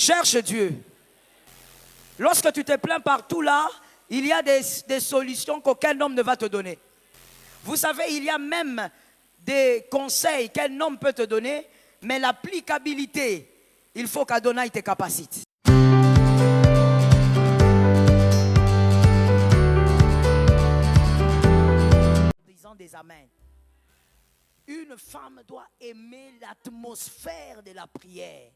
Cherche Dieu. Lorsque tu te plains partout là, il y a des solutions qu'aucun homme ne va te donner. Vous savez, il y a même des conseils qu'un homme peut te donner, mais l'applicabilité, il faut qu'Adonai te capacite. Disant des amens. Une femme doit aimer l'atmosphère de la prière.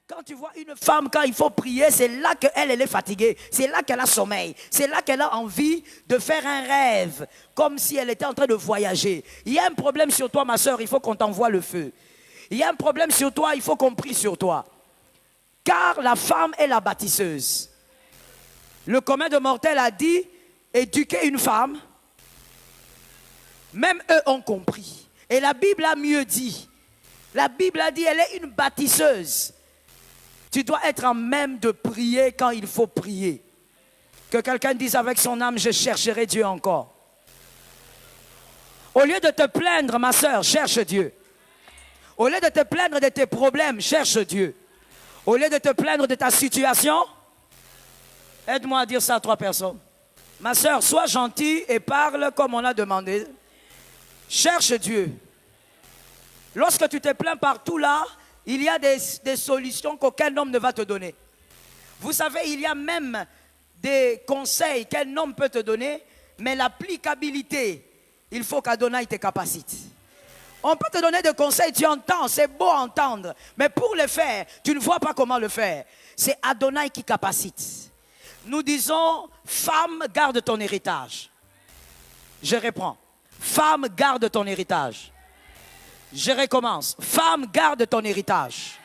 Quand tu vois une femme, quand il faut prier, c'est là qu'elle est fatiguée. C'est là qu'elle a sommeil. C'est là qu'elle a envie de faire un rêve. Comme si elle était en train de voyager. Il y a un problème sur toi, ma soeur, il faut qu'on t'envoie le feu. Il y a un problème sur toi, il faut qu'on prie sur toi. Car la femme est la bâtisseuse. Le commun de mortels a dit, éduquer une femme. Même eux ont compris. Et la Bible a mieux dit. La Bible a dit, elle est une bâtisseuse. Tu dois être en même de prier quand il faut prier. Que quelqu'un dise avec son âme, je chercherai Dieu encore. Au lieu de te plaindre, ma soeur, cherche Dieu. Au lieu de te plaindre de tes problèmes, cherche Dieu. Au lieu de te plaindre de ta situation, aide-moi à dire ça à 3 personnes. Ma soeur, sois gentille et parle comme on a demandé. Cherche Dieu. Lorsque tu te plains partout là, il y a des solutions qu'aucun homme ne va te donner. Vous savez, il y a même des conseils qu'un homme peut te donner, mais l'applicabilité, il faut qu'Adonai te capacite. On peut te donner des conseils, tu entends, c'est beau à entendre, mais pour le faire, tu ne vois pas comment le faire. C'est Adonai qui capacite. Nous disons, femme, garde ton héritage. Je reprends. Femme, garde ton héritage. Je recommence. Femme, garde ton héritage.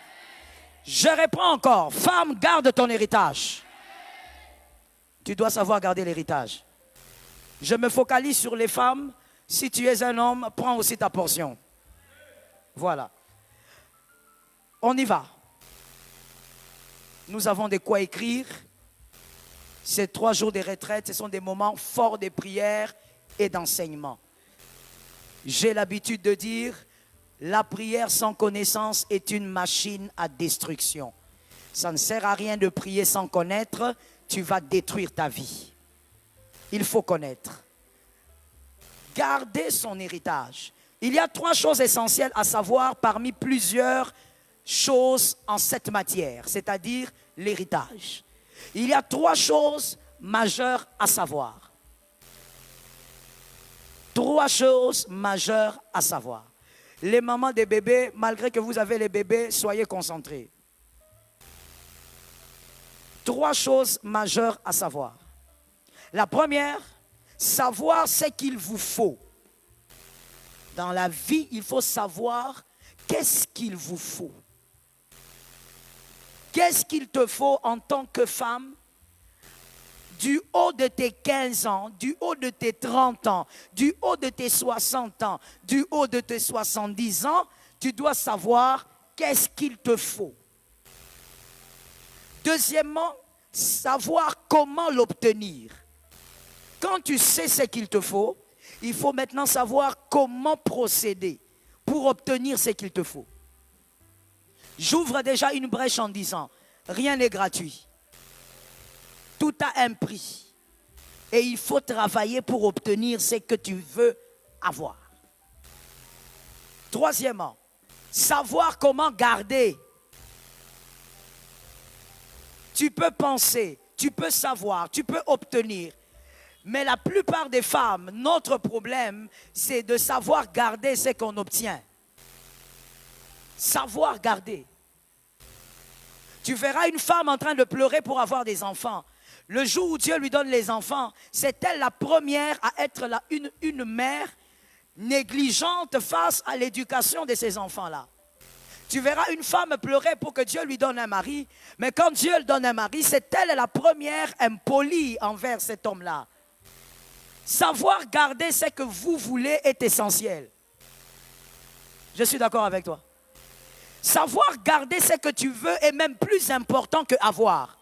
Je reprends encore. Femme, garde ton héritage. Tu dois savoir garder l'héritage. Je me focalise sur les femmes. Si tu es un homme, prends aussi ta portion. Voilà. On y va. Nous avons de quoi écrire. Ces 3 jours de retraite, ce sont des moments forts de prière et d'enseignement. J'ai l'habitude de dire, la prière sans connaissance est une machine à destruction. Ça ne sert à rien de prier sans connaître, tu vas détruire ta vie. Il faut connaître. Garder son héritage. Il y a 3 choses essentielles à savoir parmi plusieurs choses en cette matière, c'est-à-dire l'héritage. Il y a 3 choses majeures à savoir. 3 choses majeures à savoir. Les mamans des bébés, malgré que vous avez les bébés, soyez concentrés. 3 choses majeures à savoir. La première, savoir ce qu'il vous faut. Dans la vie, il faut savoir qu'est-ce qu'il vous faut. Qu'est-ce qu'il te faut en tant que femme? Du haut de tes 15 ans, du haut de tes 30 ans, du haut de tes 60 ans, du haut de tes 70 ans, tu dois savoir qu'est-ce qu'il te faut. Deuxièmement, savoir comment l'obtenir. Quand tu sais ce qu'il te faut, il faut maintenant savoir comment procéder pour obtenir ce qu'il te faut. J'ouvre déjà une brèche en disant, rien n'est gratuit. Tout a un prix. Et il faut travailler pour obtenir ce que tu veux avoir. Troisièmement, savoir comment garder. Tu peux penser, tu peux savoir, tu peux obtenir. Mais la plupart des femmes, notre problème, c'est de savoir garder ce qu'on obtient. Savoir garder. Tu verras une femme en train de pleurer pour avoir des enfants. Le jour où Dieu lui donne les enfants, c'est elle la première à être une mère négligente face à l'éducation de ces enfants-là. Tu verras une femme pleurer pour que Dieu lui donne un mari, mais quand Dieu lui donne un mari, c'est elle la première impolie envers cet homme-là. Savoir garder ce que vous voulez est essentiel. Je suis d'accord avec toi. Savoir garder ce que tu veux est même plus important que avoir.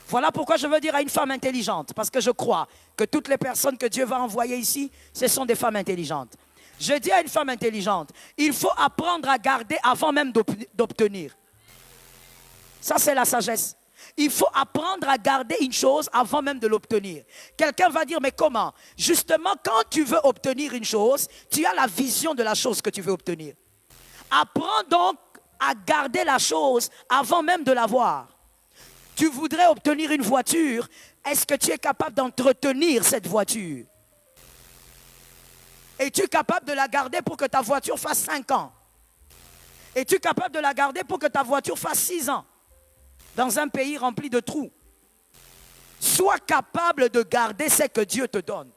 Voilà pourquoi je veux dire à une femme intelligente, parce que je crois que toutes les personnes que Dieu va envoyer ici, ce sont des femmes intelligentes. Je dis à une femme intelligente, il faut apprendre à garder avant même d'obtenir. Ça, c'est la sagesse. Il faut apprendre à garder une chose avant même de l'obtenir. Quelqu'un va dire, mais comment? Justement, quand tu veux obtenir une chose, tu as la vision de la chose que tu veux obtenir. Apprends donc à garder la chose avant même de l'avoir. Tu voudrais obtenir une voiture, est-ce que tu es capable d'entretenir cette voiture? Es-tu capable de la garder pour que ta voiture fasse 5 ans? Es-tu capable de la garder pour que ta voiture fasse 6 ans? Dans un pays rempli de trous. Sois capable de garder ce que Dieu te donne.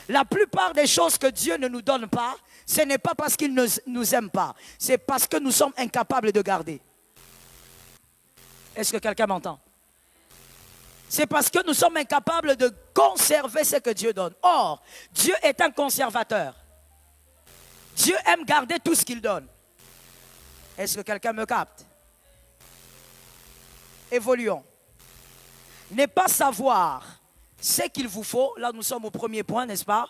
La plupart des choses que Dieu ne nous donne pas, ce n'est pas parce qu'il ne nous aime pas, c'est parce que nous sommes incapables de garder. Est-ce que quelqu'un m'entend? C'est parce que nous sommes incapables de conserver ce que Dieu donne. Or, Dieu est un conservateur. Dieu aime garder tout ce qu'il donne. Est-ce que quelqu'un me capte? Évoluons. Ne pas savoir ce qu'il vous faut, là nous sommes au premier point, n'est-ce pas?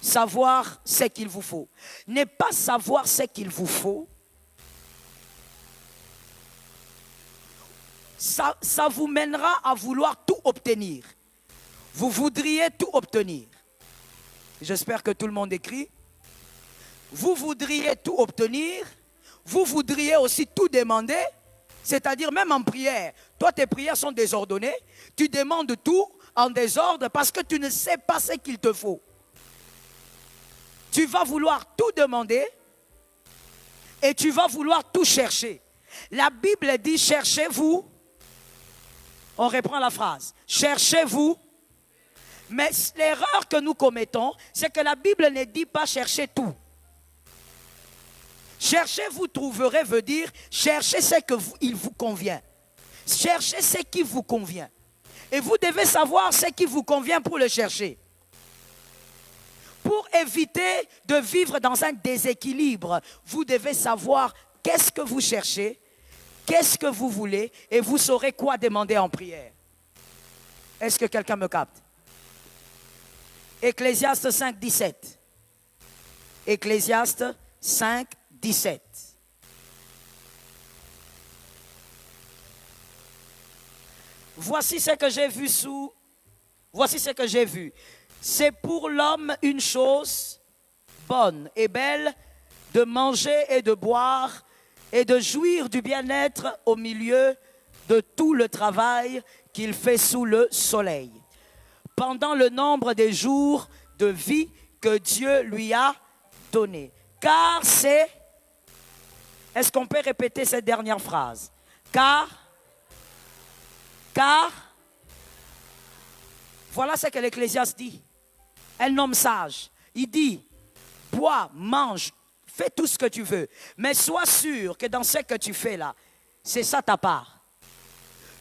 Savoir ce qu'il vous faut. Ne pas savoir ce qu'il vous faut, ça vous mènera à vouloir tout obtenir. Vous voudriez tout obtenir. J'espère que tout le monde écrit. Vous voudriez tout obtenir. Vous voudriez aussi tout demander. C'est-à-dire même en prière. Toi, tes prières sont désordonnées. Tu demandes tout en désordre parce que tu ne sais pas ce qu'il te faut. Tu vas vouloir tout demander et tu vas vouloir tout chercher. La Bible dit, cherchez-vous. On reprend la phrase. Cherchez-vous. Mais l'erreur que nous commettons, c'est que la Bible ne dit pas cherchez tout. Cherchez, vous trouverez veut dire cherchez ce qu'il vous convient. Cherchez ce qui vous convient. Et vous devez savoir ce qui vous convient pour le chercher. Pour éviter de vivre dans un déséquilibre, vous devez savoir qu'est-ce que vous cherchez, qu'est-ce que vous voulez, et vous saurez quoi demander en prière. Est-ce que quelqu'un me capte? Ecclésiaste 5, 17. Ecclésiaste 5, 17. Voici ce que j'ai vu Voici ce que j'ai vu. C'est pour l'homme une chose bonne et belle de manger et de boire et de jouir du bien-être au milieu de tout le travail qu'il fait sous le soleil, pendant le nombre des jours de vie que Dieu lui a donné. Car c'est... Est-ce qu'on peut répéter cette dernière phrase? Car, voilà ce que l'Ecclésiaste dit. Un homme sage, il dit, bois, mange, fais tout ce que tu veux, mais sois sûr que dans ce que tu fais là, c'est ça ta part.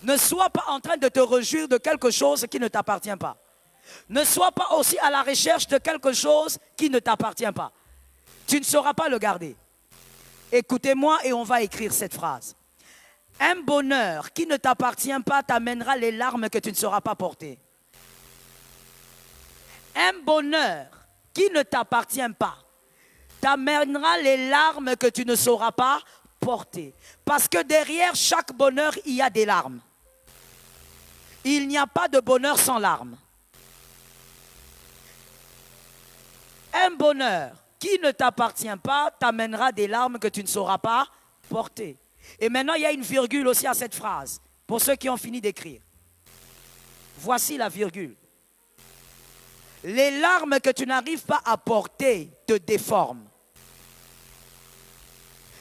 Ne sois pas en train de te réjouir de quelque chose qui ne t'appartient pas. Ne sois pas aussi à la recherche de quelque chose qui ne t'appartient pas. Tu ne sauras pas le garder. Écoutez-moi et on va écrire cette phrase. Un bonheur qui ne t'appartient pas t'amènera les larmes que tu ne sauras pas porter. Un bonheur qui ne t'appartient pas t'amènera les larmes que tu ne sauras pas porter. Parce que derrière chaque bonheur, il y a des larmes. Il n'y a pas de bonheur sans larmes. Un bonheur qui ne t'appartient pas t'amènera des larmes que tu ne sauras pas porter. Et maintenant, il y a une virgule aussi à cette phrase, pour ceux qui ont fini d'écrire. Voici la virgule. Les larmes que tu n'arrives pas à porter te déforment.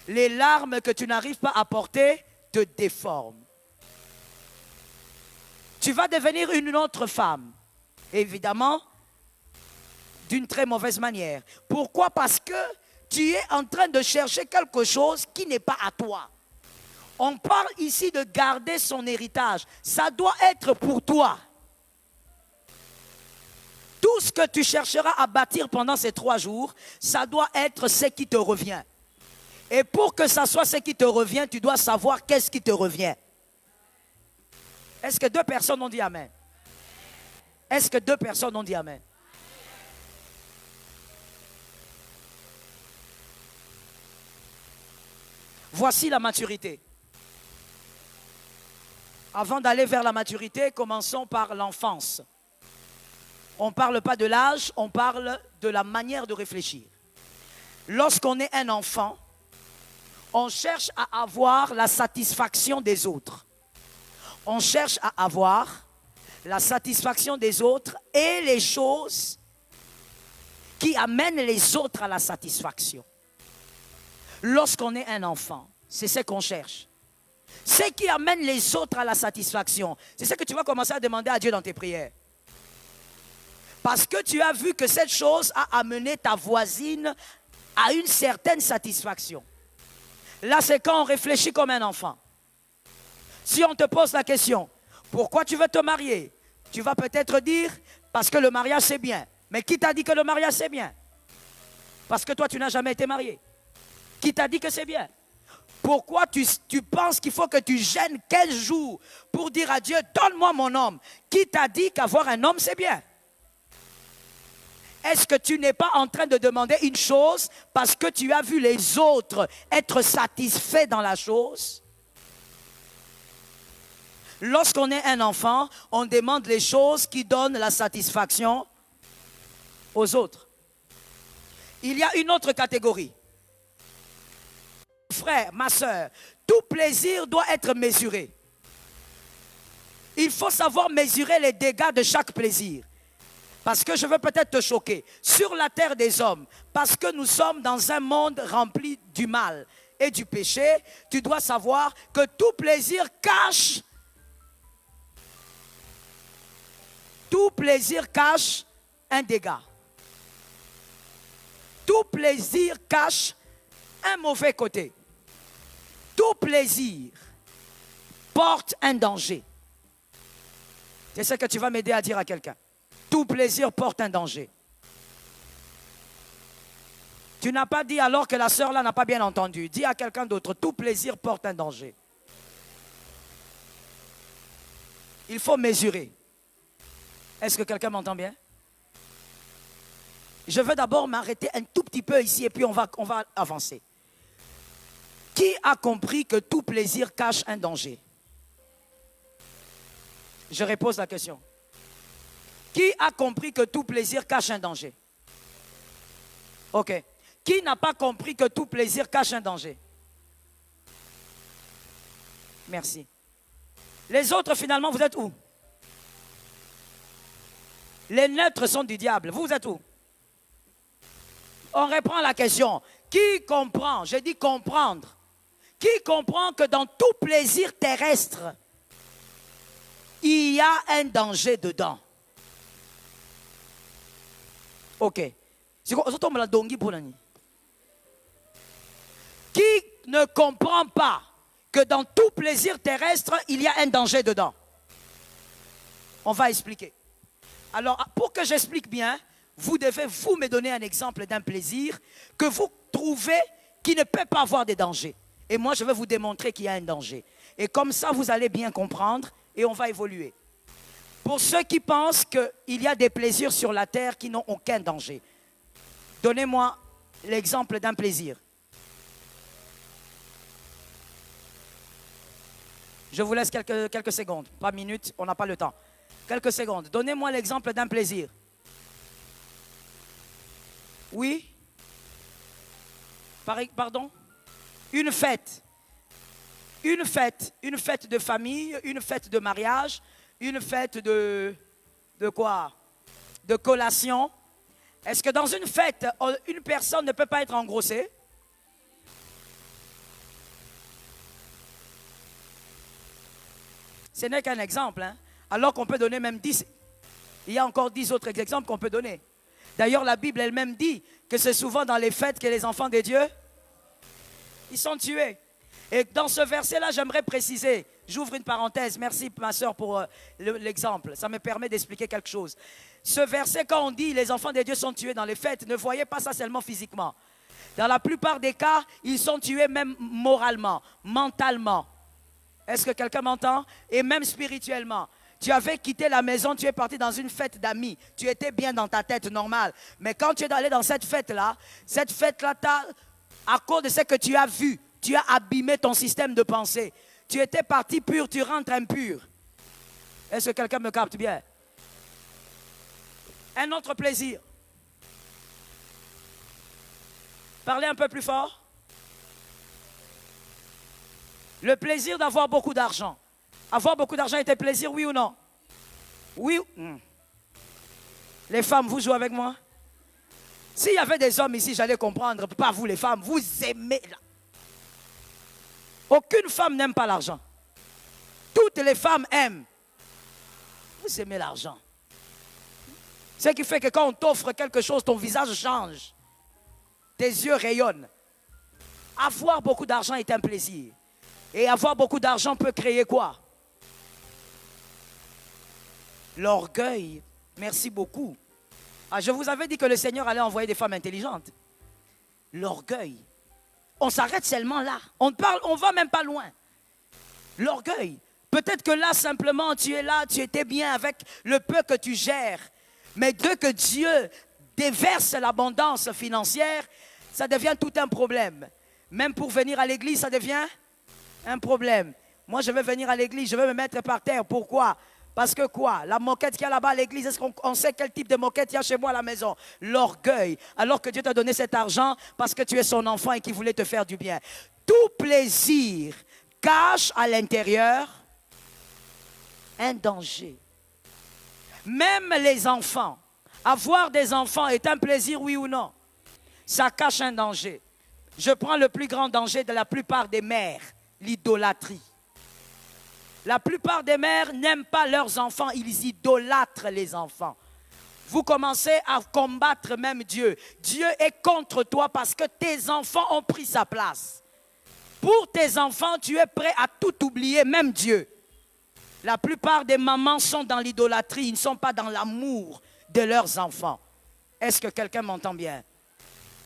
Les larmes que tu n'arrives pas à porter te déforment. Tu vas devenir une autre femme, évidemment, d'une très mauvaise manière. Pourquoi? Parce que tu es en train de chercher quelque chose qui n'est pas à toi. On parle ici de garder son héritage. Ça doit être pour toi. Tout ce que tu chercheras à bâtir pendant ces 3 jours, ça doit être ce qui te revient. Et pour que ça soit ce qui te revient, tu dois savoir qu'est-ce qui te revient. Est-ce que 2 personnes ont dit Amen? Est-ce que 2 personnes ont dit Amen? Voici la maturité. Avant d'aller vers la maturité, commençons par l'enfance. On ne parle pas de l'âge, on parle de la manière de réfléchir. Lorsqu'on est un enfant, on cherche à avoir la satisfaction des autres. On cherche à avoir la satisfaction des autres et les choses qui amènent les autres à la satisfaction. Lorsqu'on est un enfant, c'est ce qu'on cherche. Ce qui amène les autres à la satisfaction, c'est ce que tu vas commencer à demander à Dieu dans tes prières. Parce que tu as vu que cette chose a amené ta voisine à une certaine satisfaction. Là, c'est quand on réfléchit comme un enfant. Si on te pose la question, pourquoi tu veux te marier? Tu vas peut-être dire, parce que le mariage c'est bien. Mais qui t'a dit que le mariage c'est bien? Parce que toi, tu n'as jamais été marié. Qui t'a dit que c'est bien? Pourquoi tu penses qu'il faut que tu gênes quel jour pour dire à Dieu, donne-moi mon homme? Qui t'a dit qu'avoir un homme c'est bien? Est-ce que tu n'es pas en train de demander une chose parce que tu as vu les autres être satisfaits dans la chose? Lorsqu'on est un enfant, on demande les choses qui donnent la satisfaction aux autres. Il y a une autre catégorie. Frère, ma soeur, tout plaisir doit être mesuré. Il faut savoir mesurer les dégâts de chaque plaisir. Parce que je veux peut-être te choquer. Sur la terre des hommes, parce que nous sommes dans un monde rempli du mal et du péché, tu dois savoir que tout plaisir cache un dégât. Tout plaisir cache un mauvais côté. Tout plaisir porte un danger. C'est ce que tu vas m'aider à dire à quelqu'un. Tout plaisir porte un danger. Tu n'as pas dit alors que la sœur là n'a pas bien entendu. Dis à quelqu'un d'autre, tout plaisir porte un danger. Il faut mesurer. Est-ce que quelqu'un m'entend bien? Je veux d'abord m'arrêter un tout petit peu ici et puis on va avancer. Qui a compris que tout plaisir cache un danger? Je repose la question. Qui a compris que tout plaisir cache un danger? Ok. Qui n'a pas compris que tout plaisir cache un danger? Merci. Les autres, finalement, vous êtes où? Les neutres sont du diable. Vous êtes où? On reprend la question. Qui comprend? J'ai dit comprendre. Qui comprend que dans tout plaisir terrestre, il y a un danger dedans? Ok. Qui ne comprend pas que dans tout plaisir terrestre, il y a un danger dedans? On va expliquer. Alors, pour que j'explique bien, vous devez vous me donner un exemple d'un plaisir que vous trouvez qui ne peut pas avoir de danger. Et moi, je vais vous démontrer qu'il y a un danger. Et comme ça, vous allez bien comprendre et on va évoluer. Pour ceux qui pensent qu'il y a des plaisirs sur la terre qui n'ont aucun danger, donnez-moi l'exemple d'un plaisir. Je vous laisse quelques secondes, pas minutes, on n'a pas le temps. Quelques secondes. Donnez-moi l'exemple d'un plaisir. Oui? Pardon? Une fête. Une fête de famille, une fête de mariage, une fête de quoi? De collation. Est-ce que dans une fête, une personne ne peut pas être engrossée? Ce n'est qu'un exemple, hein? Alors qu'on peut donner même 10. Il y a encore 10 autres exemples qu'on peut donner. D'ailleurs, la Bible elle-même dit que c'est souvent dans les fêtes que les enfants de Dieu, ils sont tués. Et dans ce verset-là, j'aimerais préciser, j'ouvre une parenthèse, merci ma soeur pour l'exemple, ça me permet d'expliquer quelque chose. Ce verset, quand on dit les enfants de Dieu sont tués dans les fêtes, ne voyez pas ça seulement physiquement. Dans la plupart des cas, ils sont tués même moralement, mentalement. Est-ce que quelqu'un m'entend? Et même spirituellement. Tu avais quitté la maison, tu es parti dans une fête d'amis. Tu étais bien dans ta tête, normal. Mais quand tu es allé dans cette fête-là, à cause de ce que tu as vu, tu as abîmé ton système de pensée. Tu étais parti pur, tu rentres impur. Est-ce que quelqu'un me capte bien? Un autre plaisir. Parlez un peu plus fort. Le plaisir d'avoir beaucoup d'argent. Avoir beaucoup d'argent est un plaisir, oui ou non? Oui. Les femmes, vous jouez avec moi? S'il y avait des hommes ici, j'allais comprendre. Pas vous les femmes, vous aimez. Aucune femme n'aime pas l'argent. Toutes les femmes aiment. Vous aimez l'argent. Ce qui fait que quand on t'offre quelque chose, ton visage change. Tes yeux rayonnent. Avoir beaucoup d'argent est un plaisir. Et avoir beaucoup d'argent peut créer quoi? L'orgueil. Merci beaucoup. Ah, je vous avais dit que le Seigneur allait envoyer des femmes intelligentes. L'orgueil. On s'arrête seulement là. On ne va même pas loin. L'orgueil. Peut-être que là, simplement, tu es là, tu étais bien avec le peu que tu gères. Mais dès que Dieu déverse l'abondance financière, ça devient tout un problème. Même pour venir à l'église, ça devient un problème. Moi, je vais venir à l'église, je vais me mettre par terre. Pourquoi? Parce que quoi? La moquette qu'il y a là-bas à l'église, est-ce qu'on sait quel type de moquette il y a chez moi à la maison? L'orgueil. Alors que Dieu t'a donné cet argent parce que tu es son enfant et qu'il voulait te faire du bien. Tout plaisir cache à l'intérieur un danger. Même les enfants. Avoir des enfants est un plaisir, oui ou non? Ça cache un danger. Je prends le plus grand danger de la plupart des mères, l'idolâtrie. La plupart des mères n'aiment pas leurs enfants, ils idolâtrent les enfants. Vous commencez à combattre même Dieu. Dieu est contre toi parce que tes enfants ont pris sa place. Pour tes enfants, tu es prêt à tout oublier, même Dieu. La plupart des mamans sont dans l'idolâtrie, ils ne sont pas dans l'amour de leurs enfants. Est-ce que quelqu'un m'entend bien?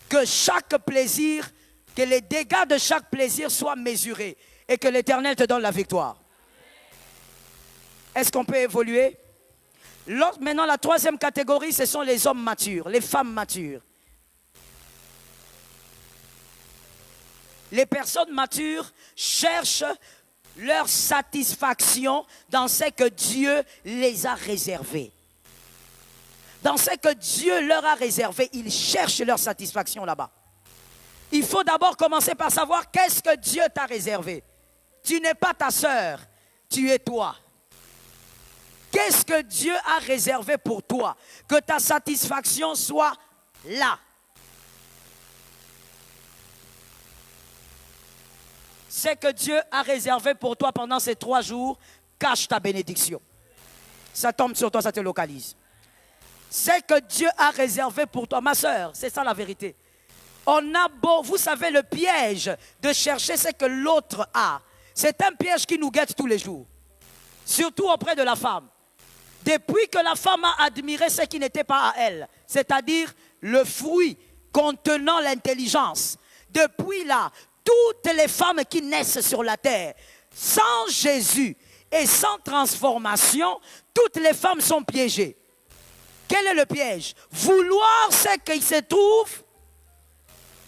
Que chaque plaisir, que les dégâts de chaque plaisir soient mesurés et que l'Éternel te donne la victoire. Est-ce qu'on peut évoluer? Maintenant, la troisième catégorie, ce sont les hommes matures, les femmes matures. Les personnes matures cherchent leur satisfaction dans ce que Dieu les a réservé. Dans ce que Dieu leur a réservé, ils cherchent leur satisfaction là-bas. Il faut d'abord commencer par savoir qu'est-ce que Dieu t'a réservé. Tu n'es pas ta sœur, tu es toi. Qu'est-ce que Dieu a réservé pour toi? Que ta satisfaction soit là. Ce que Dieu a réservé pour toi pendant ces 3 jours, cache ta bénédiction. Ça tombe sur toi, ça te localise. Ce que Dieu a réservé pour toi, ma soeur, c'est ça la vérité. On a beau, vous savez, le piège de chercher ce que l'autre a. C'est un piège qui nous guette tous les jours. Surtout auprès de la femme. Depuis que la femme a admiré ce qui n'était pas à elle, c'est-à-dire le fruit contenant l'intelligence. Depuis là, toutes les femmes qui naissent sur la terre, sans Jésus et sans transformation, toutes les femmes sont piégées. Quel est le piège? Vouloir ce qu'il se trouve.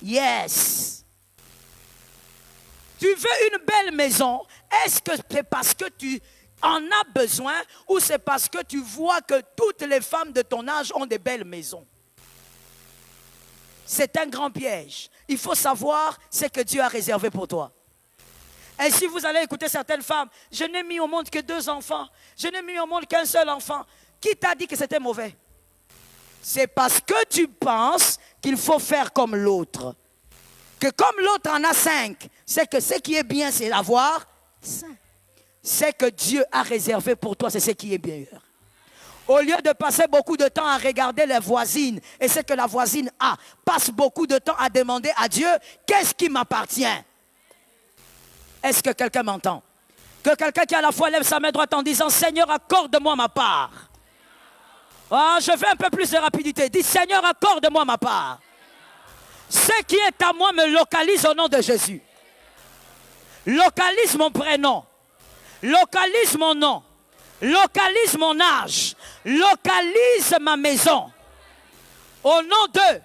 Yes. Tu veux une belle maison. Est-ce que c'est parce que tu en as besoin ou c'est parce que tu vois que toutes les femmes de ton âge ont des belles maisons? C'est un grand piège. Il faut savoir ce que Dieu a réservé pour toi. Et si vous allez écouter certaines femmes, je n'ai mis au monde que 2 enfants. Je n'ai mis au monde qu'un seul enfant. Qui t'a dit que c'était mauvais? C'est parce que tu penses qu'il faut faire comme l'autre. Que comme l'autre en a 5, c'est que ce qui est bien, c'est d'avoir 5. Ce que Dieu a réservé pour toi, c'est ce qui est meilleur. Au lieu de passer beaucoup de temps à regarder les voisines et ce que la voisine a, passe beaucoup de temps à demander à Dieu, qu'est-ce qui m'appartient? Est-ce que quelqu'un m'entend? Que quelqu'un qui à la fois lève sa main droite en disant, Seigneur, accorde-moi ma part. Oh, je veux un peu plus de rapidité. Dis, Seigneur, accorde-moi ma part. Ce qui est à moi me localise au nom de Jésus. Localise mon prénom. Localise mon nom. Localise mon âge. Localise ma maison. Au nom de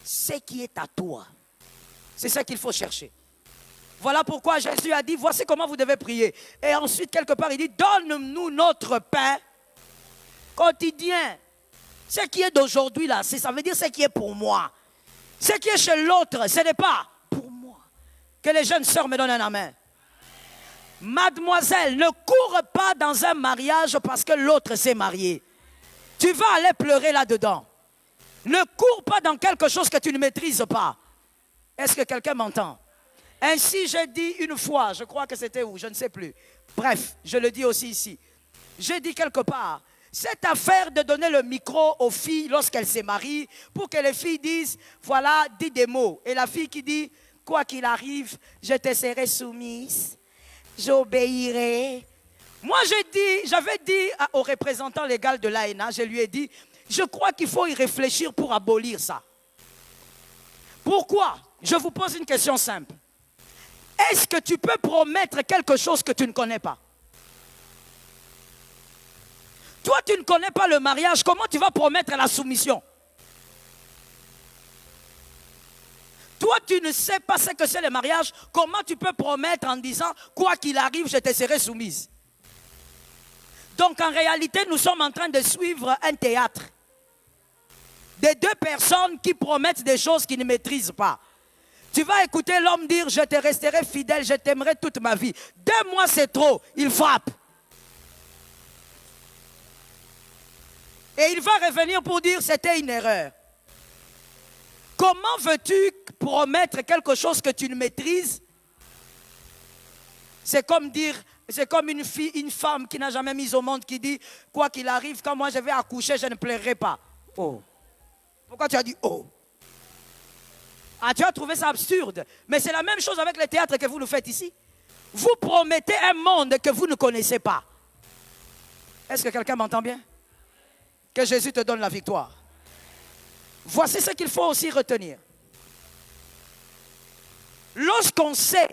ce qui est à toi. C'est ça qu'il faut chercher. Voilà pourquoi Jésus a dit, voici comment vous devez prier. Et ensuite, quelque part, il dit, donne-nous notre pain quotidien. Ce qui est d'aujourd'hui, là, ça veut dire ce qui est pour moi. Ce qui est chez l'autre, ce n'est pas pour moi. Que les jeunes sœurs me donnent un amen. Mademoiselle, ne cours pas dans un mariage parce que l'autre s'est marié. Tu vas aller pleurer là-dedans. Ne cours pas dans quelque chose que tu ne maîtrises pas. Est-ce que quelqu'un m'entend? Ainsi, j'ai dit une fois, je crois que c'était où, je ne sais plus. Bref, je le dis aussi ici. J'ai dit quelque part, cette affaire de donner le micro aux filles lorsqu'elles se marient, pour que les filles disent, voilà, dis des mots. Et la fille qui dit, quoi qu'il arrive, je te serai soumise, j'obéirai. Moi, j'avais dit au représentant légal de l'AENA, je lui ai dit, je crois qu'il faut y réfléchir pour abolir ça. Pourquoi? Je vous pose une question simple. Est-ce que tu peux promettre quelque chose que tu ne connais pas? Toi, tu ne connais pas le mariage, comment tu vas promettre la soumission? Toi, tu ne sais pas ce que c'est le mariage, comment tu peux promettre en disant, quoi qu'il arrive, je te serai soumise? Donc, en réalité, nous sommes en train de suivre un théâtre. Des deux personnes qui promettent des choses qu'ils ne maîtrisent pas. Tu vas écouter l'homme dire, je te resterai fidèle, je t'aimerai toute ma vie. 2 mois, c'est trop, il frappe. Et il va revenir pour dire, c'était une erreur. Comment veux-tu promettre quelque chose que tu ne maîtrises? C'est comme dire, c'est comme une femme qui n'a jamais mis au monde qui dit, quoi qu'il arrive, quand moi je vais accoucher, je ne pleurerai pas. Oh. Pourquoi tu as dit oh? Ah, tu as trouvé ça absurde. Mais c'est la même chose avec le théâtre que vous nous faites ici. Vous promettez un monde que vous ne connaissez pas. Est-ce que quelqu'un m'entend bien? Que Jésus te donne la victoire. Voici ce qu'il faut aussi retenir. Lorsqu'on sait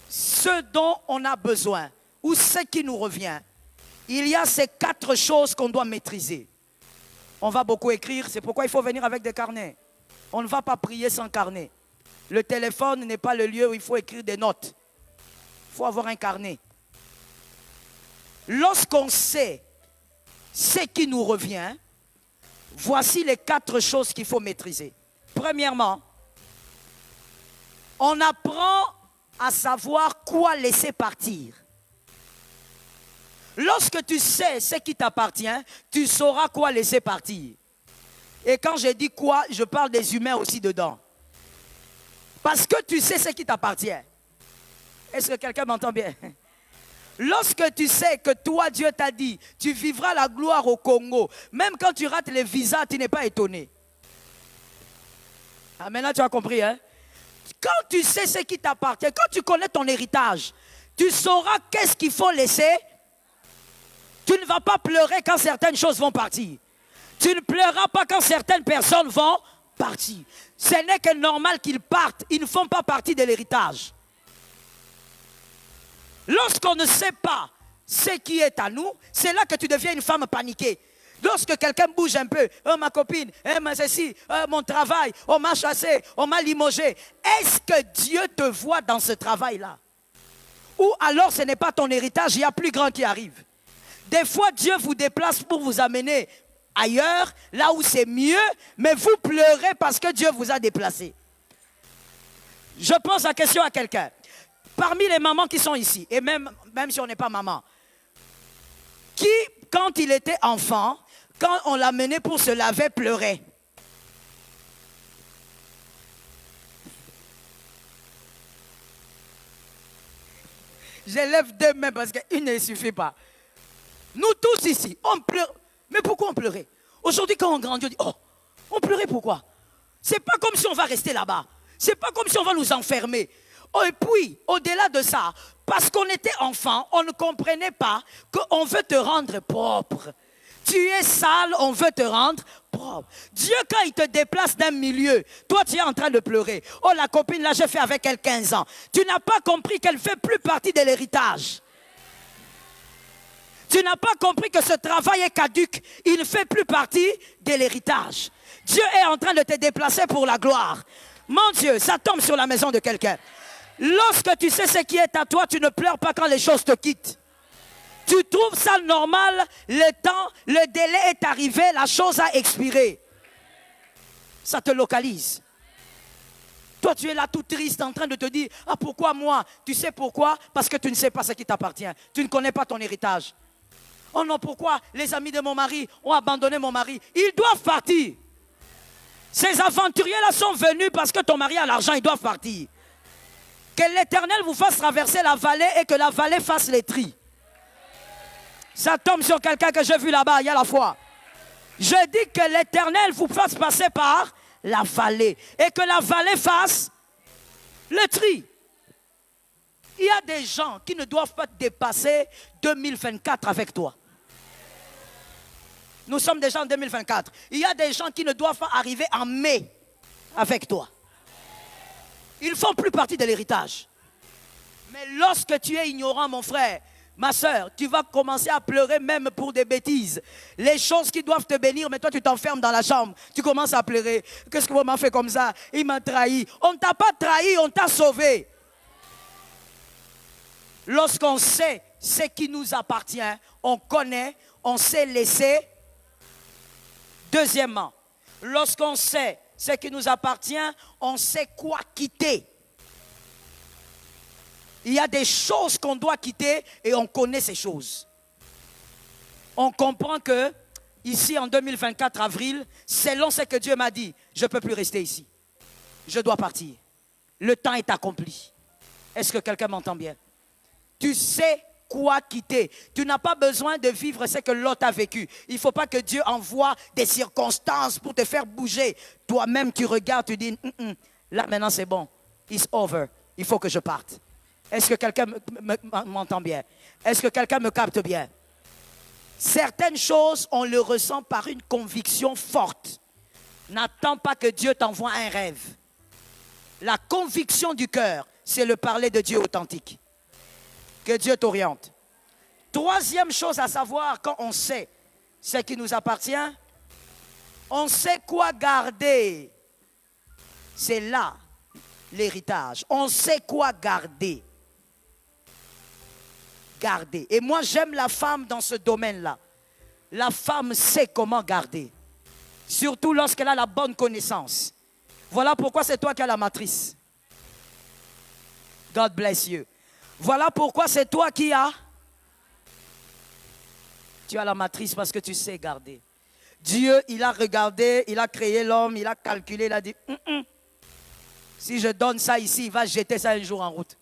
ce dont on a besoin ou ce qui nous revient, il y a ces 4 choses qu'on doit maîtriser. On va beaucoup écrire, c'est pourquoi il faut venir avec des carnets. On ne va pas prier sans carnet. Le téléphone n'est pas le lieu où il faut écrire des notes. Il faut avoir un carnet. Lorsqu'on sait ce qui nous revient, voici les 4 choses qu'il faut maîtriser. Premièrement, on apprend à savoir quoi laisser partir. Lorsque tu sais ce qui t'appartient, tu sauras quoi laisser partir. Et quand je dis quoi, je parle des humains aussi dedans. Parce que tu sais ce qui t'appartient. Est-ce que quelqu'un m'entend bien? Lorsque tu sais que toi, Dieu t'a dit, tu vivras la gloire au Congo, même quand tu rates les visas, tu n'es pas étonné. Ah, maintenant tu as compris, hein? Quand tu sais ce qui t'appartient, quand tu connais ton héritage, tu sauras qu'est-ce qu'il faut laisser. Tu ne vas pas pleurer quand certaines choses vont partir. Tu ne pleureras pas quand certaines personnes vont partir. Ce n'est que normal qu'ils partent. Ils ne font pas partie de l'héritage. Lorsqu'on ne sait pas ce qui est à nous, c'est là que tu deviens une femme paniquée. Lorsque quelqu'un bouge un peu, oh ma copine, oh ma ceci, oh mon travail, on m'a chassé, on m'a limogé. Est-ce que Dieu te voit dans ce travail-là? Ou alors ce n'est pas ton héritage, il y a plus grand qui arrive. Des fois, Dieu vous déplace pour vous amener ailleurs, là où c'est mieux, mais vous pleurez parce que Dieu vous a déplacé. Je pose la question à quelqu'un. Parmi les mamans qui sont ici, et même si on n'est pas maman, qui, quand il était enfant, quand on l'a mené pour se laver, pleurait? Je lève 2 mains parce qu'une ne suffit pas. Nous tous ici, on pleure. Mais pourquoi on pleurait? Aujourd'hui, quand on grandit, on dit, oh, on pleurait pourquoi? C'est pas comme si on va rester là-bas. C'est pas comme si on va nous enfermer. Oh, et puis, au-delà de ça, parce qu'on était enfant, on ne comprenait pas qu'on veut te rendre propre. Tu es sale, on veut te rendre propre. Dieu, quand il te déplace d'un milieu, toi, tu es en train de pleurer. Oh, la copine, là, j'ai fait avec elle 15 ans. Tu n'as pas compris qu'elle ne fait plus partie de l'héritage. Tu n'as pas compris que ce travail est caduc. Il ne fait plus partie de l'héritage. Dieu est en train de te déplacer pour la gloire. Mon Dieu, ça tombe sur la maison de quelqu'un. Lorsque tu sais ce qui est à toi, tu ne pleures pas quand les choses te quittent. Tu trouves ça normal, le délai est arrivé, la chose a expiré. Ça te localise. Toi, tu es là tout triste en train de te dire, ah pourquoi moi? Tu sais pourquoi? Parce que tu ne sais pas ce qui t'appartient. Tu ne connais pas ton héritage. Oh non, pourquoi les amis de mon mari ont abandonné mon mari? Ils doivent partir. Ces aventuriers-là sont venus parce que ton mari a l'argent, ils doivent partir. Que l'Éternel vous fasse traverser la vallée et que la vallée fasse les tris. Ça tombe sur quelqu'un que j'ai vu là-bas, il y a la foi. Je dis que l'Éternel vous fasse passer par la vallée et que la vallée fasse le tri. Il y a des gens qui ne doivent pas dépasser 2024 avec toi. Nous sommes déjà en 2024. Il y a des gens qui ne doivent pas arriver en mai avec toi. Ils ne font plus partie de l'héritage. Mais lorsque tu es ignorant, mon frère, ma soeur, tu vas commencer à pleurer même pour des bêtises. Les choses qui doivent te bénir, mais toi tu t'enfermes dans la chambre. Tu commences à pleurer. Qu'est-ce qu'on m'a fait comme ça? Il m'a trahi. On ne t'a pas trahi, on t'a sauvé. Lorsqu'on sait ce qui nous appartient, on connaît, on sait laisser. Deuxièmement, lorsqu'on sait ce qui nous appartient, on sait quoi quitter. Il y a des choses qu'on doit quitter et on connaît ces choses. On comprend que ici en 2024 avril, selon ce que Dieu m'a dit, je ne peux plus rester ici. Je dois partir. Le temps est accompli. Est-ce que quelqu'un m'entend bien? Tu sais quoi quitter. Tu n'as pas besoin de vivre ce que l'autre a vécu. Il ne faut pas que Dieu envoie des circonstances pour te faire bouger. Toi-même, tu regardes, tu dis, là maintenant c'est bon. It's over. Il faut que je parte. Est-ce que quelqu'un m'entend bien? Est-ce que quelqu'un me capte bien? Certaines choses, on le ressent par une conviction forte. N'attends pas que Dieu t'envoie un rêve. La conviction du cœur, c'est le parler de Dieu authentique. Que Dieu t'oriente. Troisième chose à savoir, quand on sait ce qui nous appartient, on sait quoi garder. C'est là l'héritage. On sait quoi garder. Garder. Et moi, j'aime la femme dans ce domaine-là. La femme sait comment garder. Surtout lorsqu'elle a la bonne connaissance. Voilà pourquoi c'est toi qui as la matrice. God bless you. Voilà pourquoi c'est toi qui as. Tu as la matrice parce que tu sais garder. Dieu, il a regardé, il a créé l'homme, il a calculé, il a dit, si je donne ça ici, il va jeter ça un jour en route.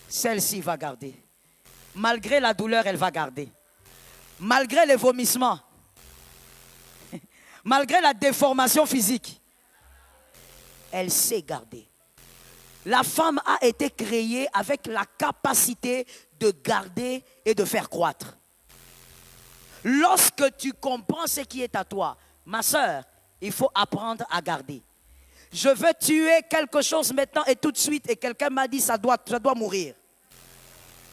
Celle-ci va garder. Malgré la douleur, elle va garder. Malgré les vomissements, malgré la déformation physique, elle sait garder. La femme a été créée avec la capacité de garder et de faire croître. Lorsque tu comprends ce qui est à toi, ma soeur, il faut apprendre à garder. Je veux tuer quelque chose maintenant et tout de suite, et quelqu'un m'a dit ça doit mourir.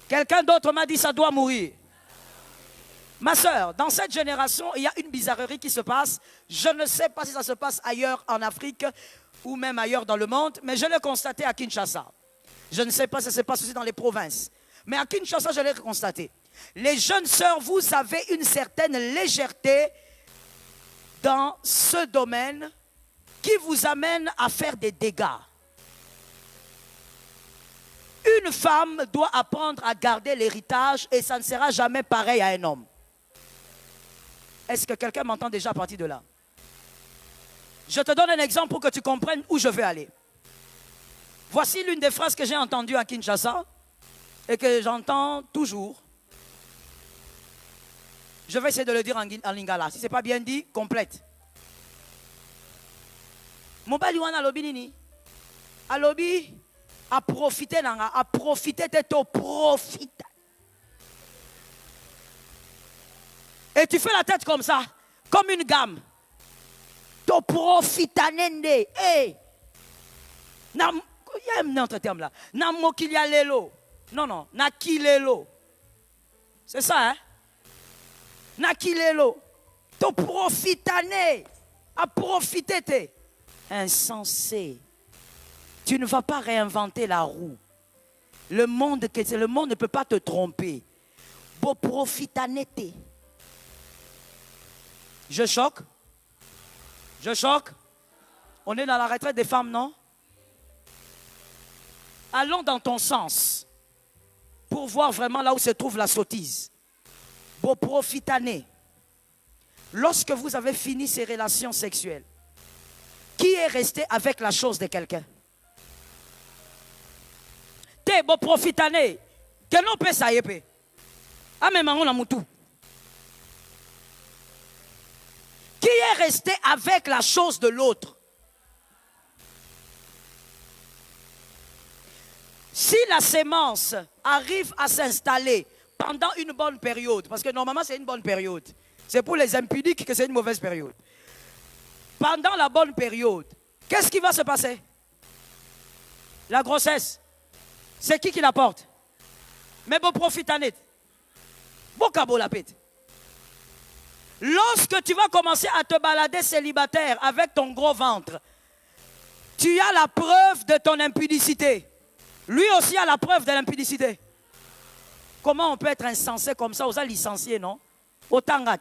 Quelqu'un d'autre m'a dit ça doit mourir. Ma soeur, dans cette génération, il y a une bizarrerie qui se passe. Je ne sais pas si ça se passe ailleurs en Afrique ou même ailleurs dans le monde, mais je l'ai constaté à Kinshasa. Je ne sais pas si ça se passe aussi dans les provinces. Mais à Kinshasa, je l'ai constaté. Les jeunes sœurs, vous avez une certaine légèreté dans ce domaine qui vous amène à faire des dégâts. Une femme doit apprendre à garder l'héritage et ça ne sera jamais pareil à un homme. Est-ce que quelqu'un m'entend déjà à partir de là? Je te donne un exemple pour que tu comprennes où je vais aller. Voici l'une des phrases que j'ai entendues à Kinshasa et que j'entends toujours. Je vais essayer de le dire en lingala. Si ce n'est pas bien dit, complète. Mobali wana alobi nini? Alobi a profité nanga, a profité teto profite. Et tu fais la tête comme ça, comme une gamme. To profita nende. Hey. Il y a un autre terme là. Na mokilia lelo. Non, non. Na kilelo. C'est ça, hein? Na kilelo. To profitane. A profité te. Insensé. Tu ne vas pas réinventer la roue. Le monde ne peut pas te tromper. Beau profitanete. Je choque? Je choque? On est dans la retraite des femmes, non? Allons dans ton sens pour voir vraiment là où se trouve la sottise. Beau profitané. Lorsque vous avez fini ces relations sexuelles, qui est resté avec la chose de quelqu'un? T'es beau profitané. Que non peut ça y est. Ah mais on a moutou. Qui est resté avec la chose de l'autre? Si la sémence arrive à s'installer pendant une bonne période, parce que normalement c'est une bonne période, c'est pour les impudiques que c'est une mauvaise période. Pendant la bonne période, qu'est-ce qui va se passer? La grossesse. C'est qui la porte? Mais bon profitanet. Bon cabo la pète. Lorsque tu vas commencer à te balader célibataire avec ton gros ventre, tu as la preuve de ton impudicité. Lui aussi a la preuve de l'impudicité. Comment on peut être insensé comme ça? Aux licenciés, non? Au Tangat.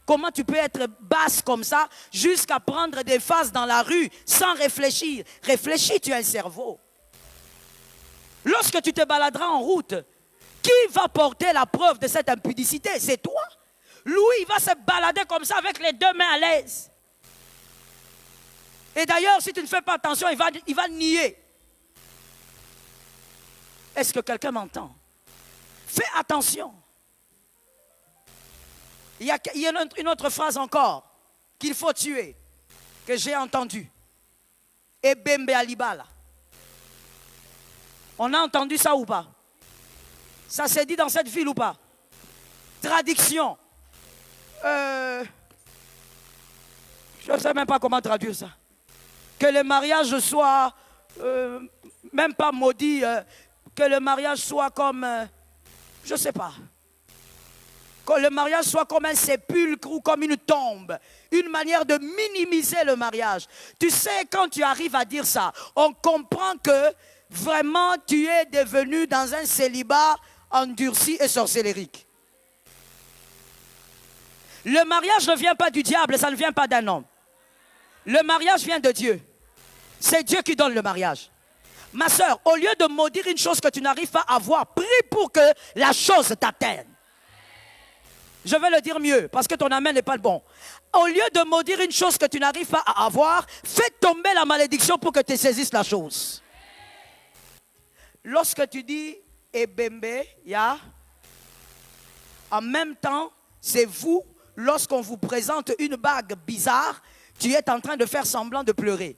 Comment tu peux être basse comme ça jusqu'à prendre des phases dans la rue sans réfléchir? Réfléchis, tu as un cerveau. Lorsque tu te baladeras en route, qui va porter la preuve de cette impudicité? C'est toi. Lui, il va se balader comme ça avec les deux mains à l'aise. Et d'ailleurs, si tu ne fais pas attention, il va nier. Est-ce que quelqu'un m'entend? Fais attention. Il y a une autre phrase encore qu'il faut tuer, que j'ai entendue. Ebembe alibala. On a entendu ça ou pas? Ça s'est dit dans cette ville ou pas? Traduction. Je ne sais même pas comment traduire ça. Que le mariage soit même pas maudit, que le mariage soit comme, je ne sais pas. Que le mariage soit comme un sépulcre ou comme une tombe. Une manière de minimiser le mariage. Tu sais, quand tu arrives à dire ça, on comprend que vraiment tu es devenu dans un célibat endurci et sorcellérique. Le mariage ne vient pas du diable, ça ne vient pas d'un homme. Le mariage vient de Dieu. C'est Dieu qui donne le mariage. Ma soeur, au lieu de maudire une chose que tu n'arrives pas à voir, prie pour que la chose t'atteigne. Je vais le dire mieux, parce que ton amen n'est pas le bon. Au lieu de maudire une chose que tu n'arrives pas à avoir, fais tomber la malédiction pour que tu saisisses la chose. Lorsque tu dis Ebembe, ya, en même temps, c'est vous, lorsqu'on vous présente une bague bizarre, tu es en train de faire semblant de pleurer.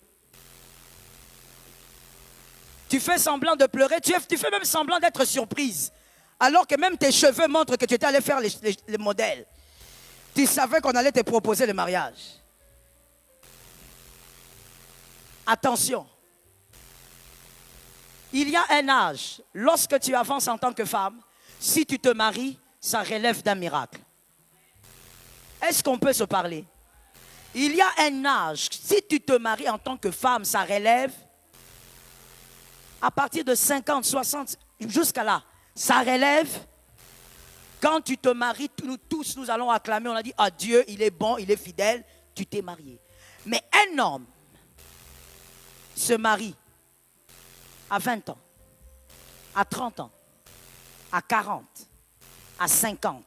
Tu fais semblant de pleurer, tu fais même semblant d'être surprise. Alors que même tes cheveux montrent que tu étais allé faire les modèles. Tu savais qu'on allait te proposer le mariage. Attention. Il y a un âge, lorsque tu avances en tant que femme, si tu te maries, ça relève d'un miracle. Est-ce qu'on peut se parler? Il y a un âge, si tu te maries en tant que femme, ça relève. À partir de 50, 60, jusqu'à là, ça relève. Quand tu te maries, nous tous, nous allons acclamer, on a dit, ah Dieu, il est bon, il est fidèle, tu t'es marié. Mais un homme se marie à 20 ans, à 30 ans, à 40, à 50,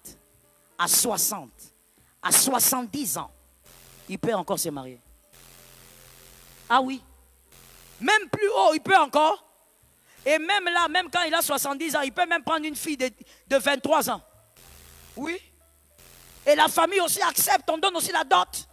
à 60, à 70 ans, il peut encore se marier. Ah oui. Même plus haut, il peut encore. Et même là, même quand il a 70 ans, il peut même prendre une fille de 23 ans. Oui. Et la famille aussi accepte, on donne aussi la dot.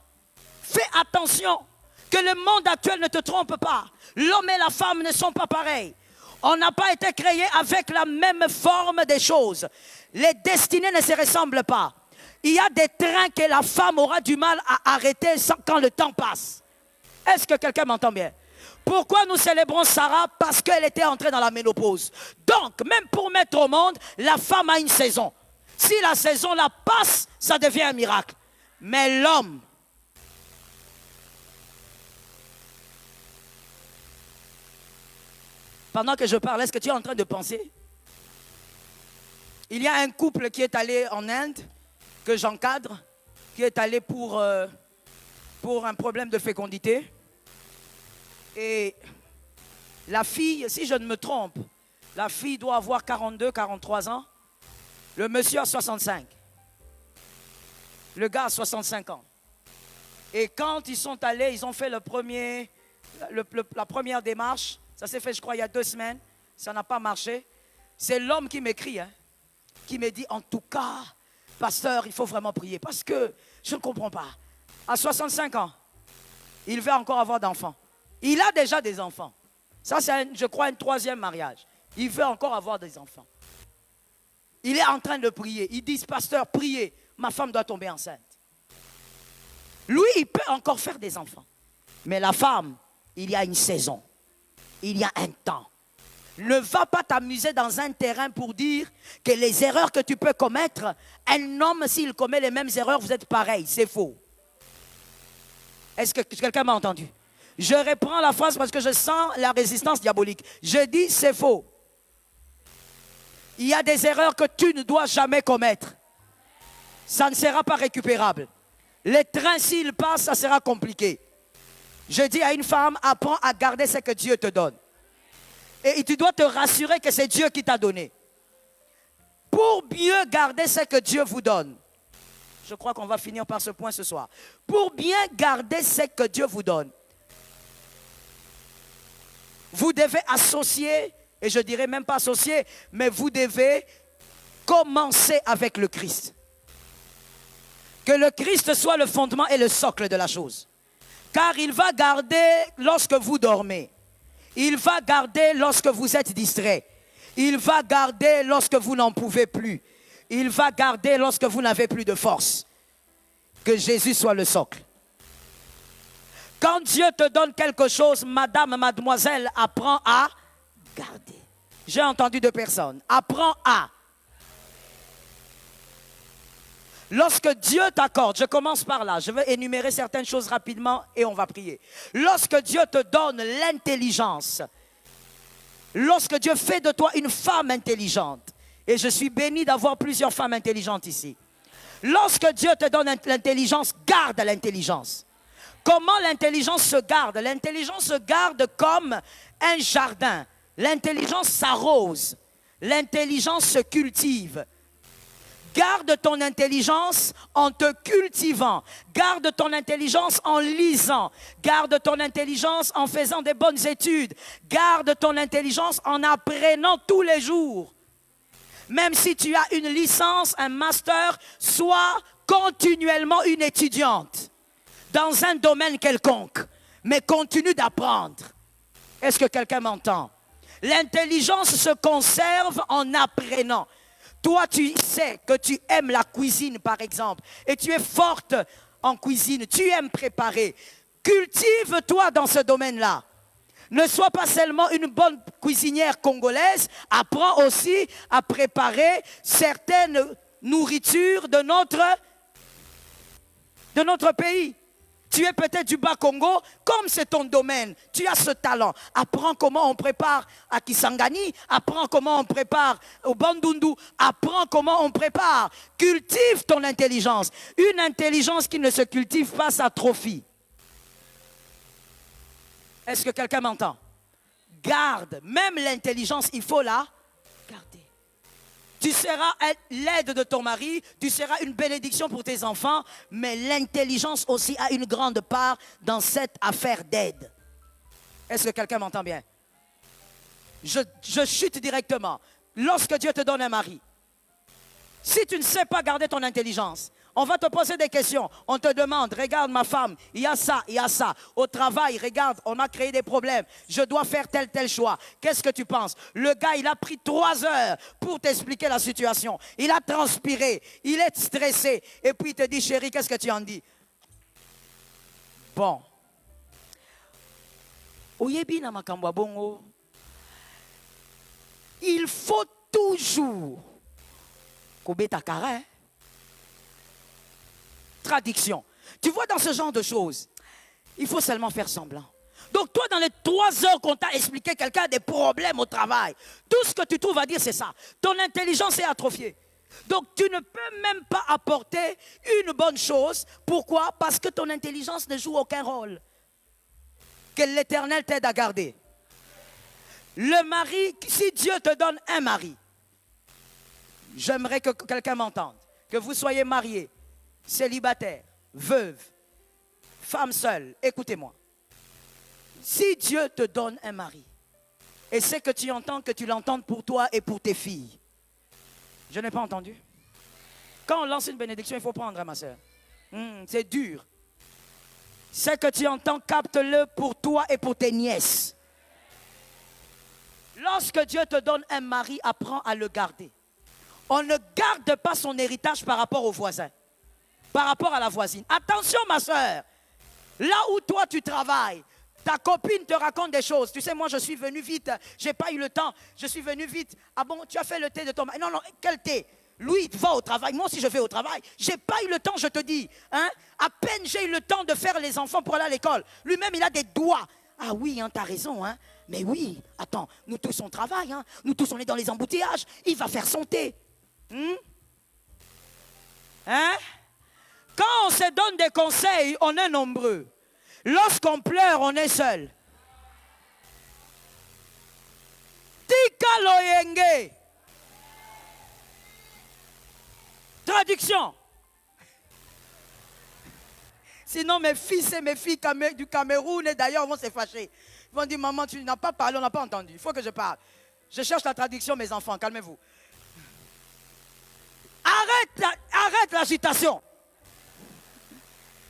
Fais attention que le monde actuel ne te trompe pas. L'homme et la femme ne sont pas pareils. On n'a pas été créés avec la même forme des choses. Les destinées ne se ressemblent pas. Il y a des trains que la femme aura du mal à arrêter quand le temps passe. Est-ce que quelqu'un m'entend bien? Pourquoi nous célébrons Sarah? Parce qu'elle était entrée dans la ménopause. Donc, même pour mettre au monde, la femme a une saison. Si la saison la passe, ça devient un miracle. Mais l'homme, Pendant que je parle, est-ce que tu es en train de penser? Il y a un couple qui est allé en Inde, que j'encadre, qui est allé pour un problème de fécondité. Et la fille, si je ne me trompe, la fille doit avoir 42, 43 ans. Le monsieur a 65. Le gars a 65 ans. Et quand ils sont allés, ils ont fait la première démarche. Ça s'est fait, je crois, il y a 2 semaines. Ça n'a pas marché. C'est l'homme qui m'écrit, qui me dit, en tout cas, pasteur, il faut vraiment prier. Parce que je ne comprends pas. À 65 ans, il veut encore avoir d'enfants. Il a déjà des enfants. Ça, c'est, je crois, un 3e mariage. Il veut encore avoir des enfants. Il est en train de prier. Ils disent, pasteur, priez. Ma femme doit tomber enceinte. Lui, il peut encore faire des enfants. Mais la femme, il y a une saison. Il y a un temps. Ne va pas t'amuser dans un terrain pour dire que les erreurs que tu peux commettre, un homme, s'il commet les mêmes erreurs, vous êtes pareil. C'est faux. Est-ce que quelqu'un m'a entendu? Je reprends la phrase parce que je sens la résistance diabolique. Je dis, c'est faux. Il y a des erreurs que tu ne dois jamais commettre. Ça ne sera pas récupérable. Les trains, s'ils passent, ça sera compliqué. Je dis à une femme, apprends à garder ce que Dieu te donne. Et tu dois te rassurer que c'est Dieu qui t'a donné. Pour mieux garder ce que Dieu vous donne. Je crois qu'on va finir par ce point ce soir. Pour bien garder ce que Dieu vous donne, vous devez associer, et je dirais même pas associer, mais vous devez commencer avec le Christ. Que le Christ soit le fondement et le socle de la chose. Car il va garder lorsque vous dormez. Il va garder lorsque vous êtes distrait. Il va garder lorsque vous n'en pouvez plus. Il va garder lorsque vous n'avez plus de force. Que Jésus soit le socle. Quand Dieu te donne quelque chose, madame, mademoiselle, apprends à garder. J'ai entendu 2 personnes. Apprends à. Lorsque Dieu t'accorde, je commence par là, je vais énumérer certaines choses rapidement et on va prier. Lorsque Dieu te donne l'intelligence, lorsque Dieu fait de toi une femme intelligente, et je suis béni d'avoir plusieurs femmes intelligentes ici. Lorsque Dieu te donne l'intelligence, garde l'intelligence. Comment l'intelligence se garde? L'intelligence se garde comme un jardin. L'intelligence s'arrose. L'intelligence se cultive. Garde ton intelligence en te cultivant. Garde ton intelligence en lisant. Garde ton intelligence en faisant des bonnes études. Garde ton intelligence en apprenant tous les jours. Même si tu as une licence, un master, sois continuellement une étudiante dans un domaine quelconque. Mais continue d'apprendre. Est-ce que quelqu'un m'entend? L'intelligence se conserve en apprenant. Toi, tu sais que tu aimes la cuisine, par exemple, et tu es forte en cuisine, tu aimes préparer. Cultive-toi dans ce domaine-là. Ne sois pas seulement une bonne cuisinière congolaise, apprends aussi à préparer certaines nourritures de notre pays. Tu es peut-être du Bas-Congo, comme c'est ton domaine, tu as ce talent. Apprends comment on prépare à Kisangani, apprends comment on prépare au Bandundu, apprends comment on prépare. Cultive ton intelligence. Une intelligence qui ne se cultive pas s'atrophie. Est-ce que quelqu'un m'entend? Garde, même l'intelligence, il faut la garder. Tu seras l'aide de ton mari, tu seras une bénédiction pour tes enfants, mais l'intelligence aussi a une grande part dans cette affaire d'aide. Est-ce que quelqu'un m'entend bien? Je chute directement. Lorsque Dieu te donne un mari, si tu ne sais pas garder ton intelligence, on va te poser des questions. On te demande, regarde ma femme, il y a ça, il y a ça. Au travail, regarde, on a créé des problèmes. Je dois faire tel choix. Qu'est-ce que tu penses? Le gars, il a pris 3 heures pour t'expliquer la situation. Il a transpiré, il est stressé. Et puis il te dit, chérie, qu'est-ce que tu en dis? Bon. Il faut toujours ta carré. Traduction. Tu vois, dans ce genre de choses, il faut seulement faire semblant. Donc toi, dans les 3 heures qu'on t'a expliqué, quelqu'un a des problèmes au travail. Tout ce que tu trouves à dire, c'est ça. Ton intelligence est atrophiée. Donc tu ne peux même pas apporter une bonne chose. Pourquoi? Parce que ton intelligence ne joue aucun rôle. Que l'Éternel t'aide à garder. Le mari, si Dieu te donne un mari, j'aimerais que quelqu'un m'entende. Que vous soyez marié, célibataire, veuve, femme seule, écoutez-moi. Si Dieu te donne un mari, et c'est que tu entends que tu l'entendes pour toi et pour tes filles. Je n'ai pas entendu. Quand on lance une bénédiction, il faut prendre, ma soeur. C'est dur. C'est que tu entends, capte-le pour toi et pour tes nièces. Lorsque Dieu te donne un mari, apprends à le garder. On ne garde pas son héritage par rapport au voisin, par rapport à la voisine. Attention, ma soeur, là où toi tu travailles, ta copine te raconte des choses. Tu sais, moi je suis venu vite, j'ai pas eu le temps, je suis venu vite. Ah bon, tu as fait le thé de ton mari? Non, non, quel thé? Lui, il va au travail, moi aussi je vais au travail. J'ai pas eu le temps, je te dis. Hein? À peine j'ai eu le temps de faire les enfants pour aller à l'école. Lui-même, il a des doigts. Ah oui, hein, t'as raison, hein. Mais oui, attends, nous tous on travaille, hein. Nous tous on est dans les embouteillages. Il va faire son thé. Hein? Quand on se donne des conseils, on est nombreux. Lorsqu'on pleure, on est seul. Tika loyenge. Traduction. Sinon, mes fils et mes filles du Cameroun et d'ailleurs vont se fâcher. Ils vont dire, maman, tu n'as pas parlé, on n'a pas entendu. Il faut que je parle. Je cherche la traduction, mes enfants, calmez-vous. Arrête l'agitation.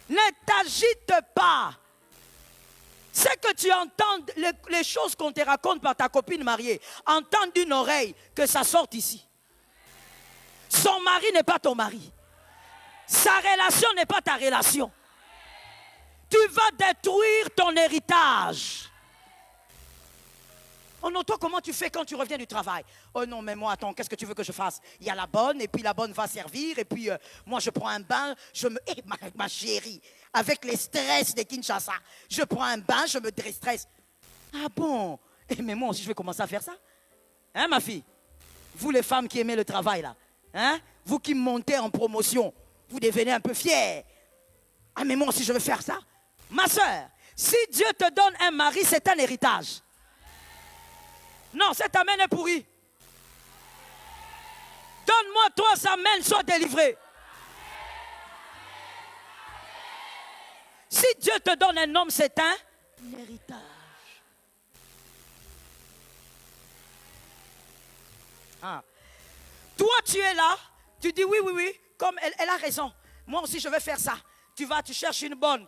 Ne t'agite pas. C'est que tu entends les choses qu'on te raconte par ta copine mariée. Entends d'une oreille que ça sorte ici. Son mari n'est pas ton mari. Sa relation n'est pas ta relation. Tu vas détruire ton héritage. Oh non, toi, comment tu fais quand tu reviens du travail? Oh non, mais moi, attends, qu'est-ce que tu veux que je fasse? Il y a la bonne, et puis la bonne va servir, et puis moi, je prends un bain, ma chérie, avec les stress de Kinshasa, je prends un bain, je me déstresse. Ah bon? Mais moi aussi, je vais commencer à faire ça. Hein, ma fille? Vous, les femmes qui aimez le travail, là, hein? Vous qui montez en promotion, vous devenez un peu fiers. Ah, mais moi aussi, je veux faire ça. Ma soeur, si Dieu te donne un mari, c'est un héritage. Non, cette amène est pourrie. Donne-moi 3 amènes, sois délivré. Si Dieu te donne un homme, c'est un héritage. Ah. Toi, tu es là, tu dis oui, oui, oui, comme elle a raison. Moi aussi, je vais faire ça. Tu vas, tu cherches une bonne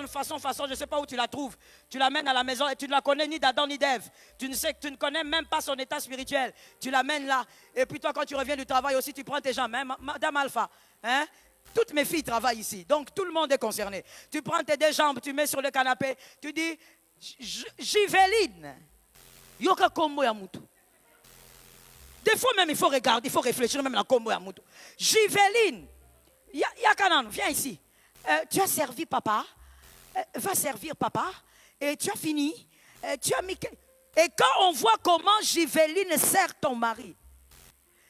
façon, je ne sais pas où tu la trouves. Tu l'amènes à la maison et tu ne la connais ni d'Adam ni d'Ève. Tu ne connais même pas son état spirituel. Tu l'amènes là. Et puis toi, quand tu reviens du travail aussi, tu prends tes jambes. Hein, Madame Alpha, hein? Toutes mes filles travaillent ici. Donc tout le monde est concerné. Tu prends tes 2 jambes, tu mets sur le canapé. Tu dis, Giveline, yoka kombo ya mutu. Des fois même, il faut regarder, il faut réfléchir même à la kombo ya mutu. Giveline, Yakanan, viens ici. Tu as servi papa, va servir papa, et tu as fini, tu as mis... Et quand on voit comment Giveline sert ton mari,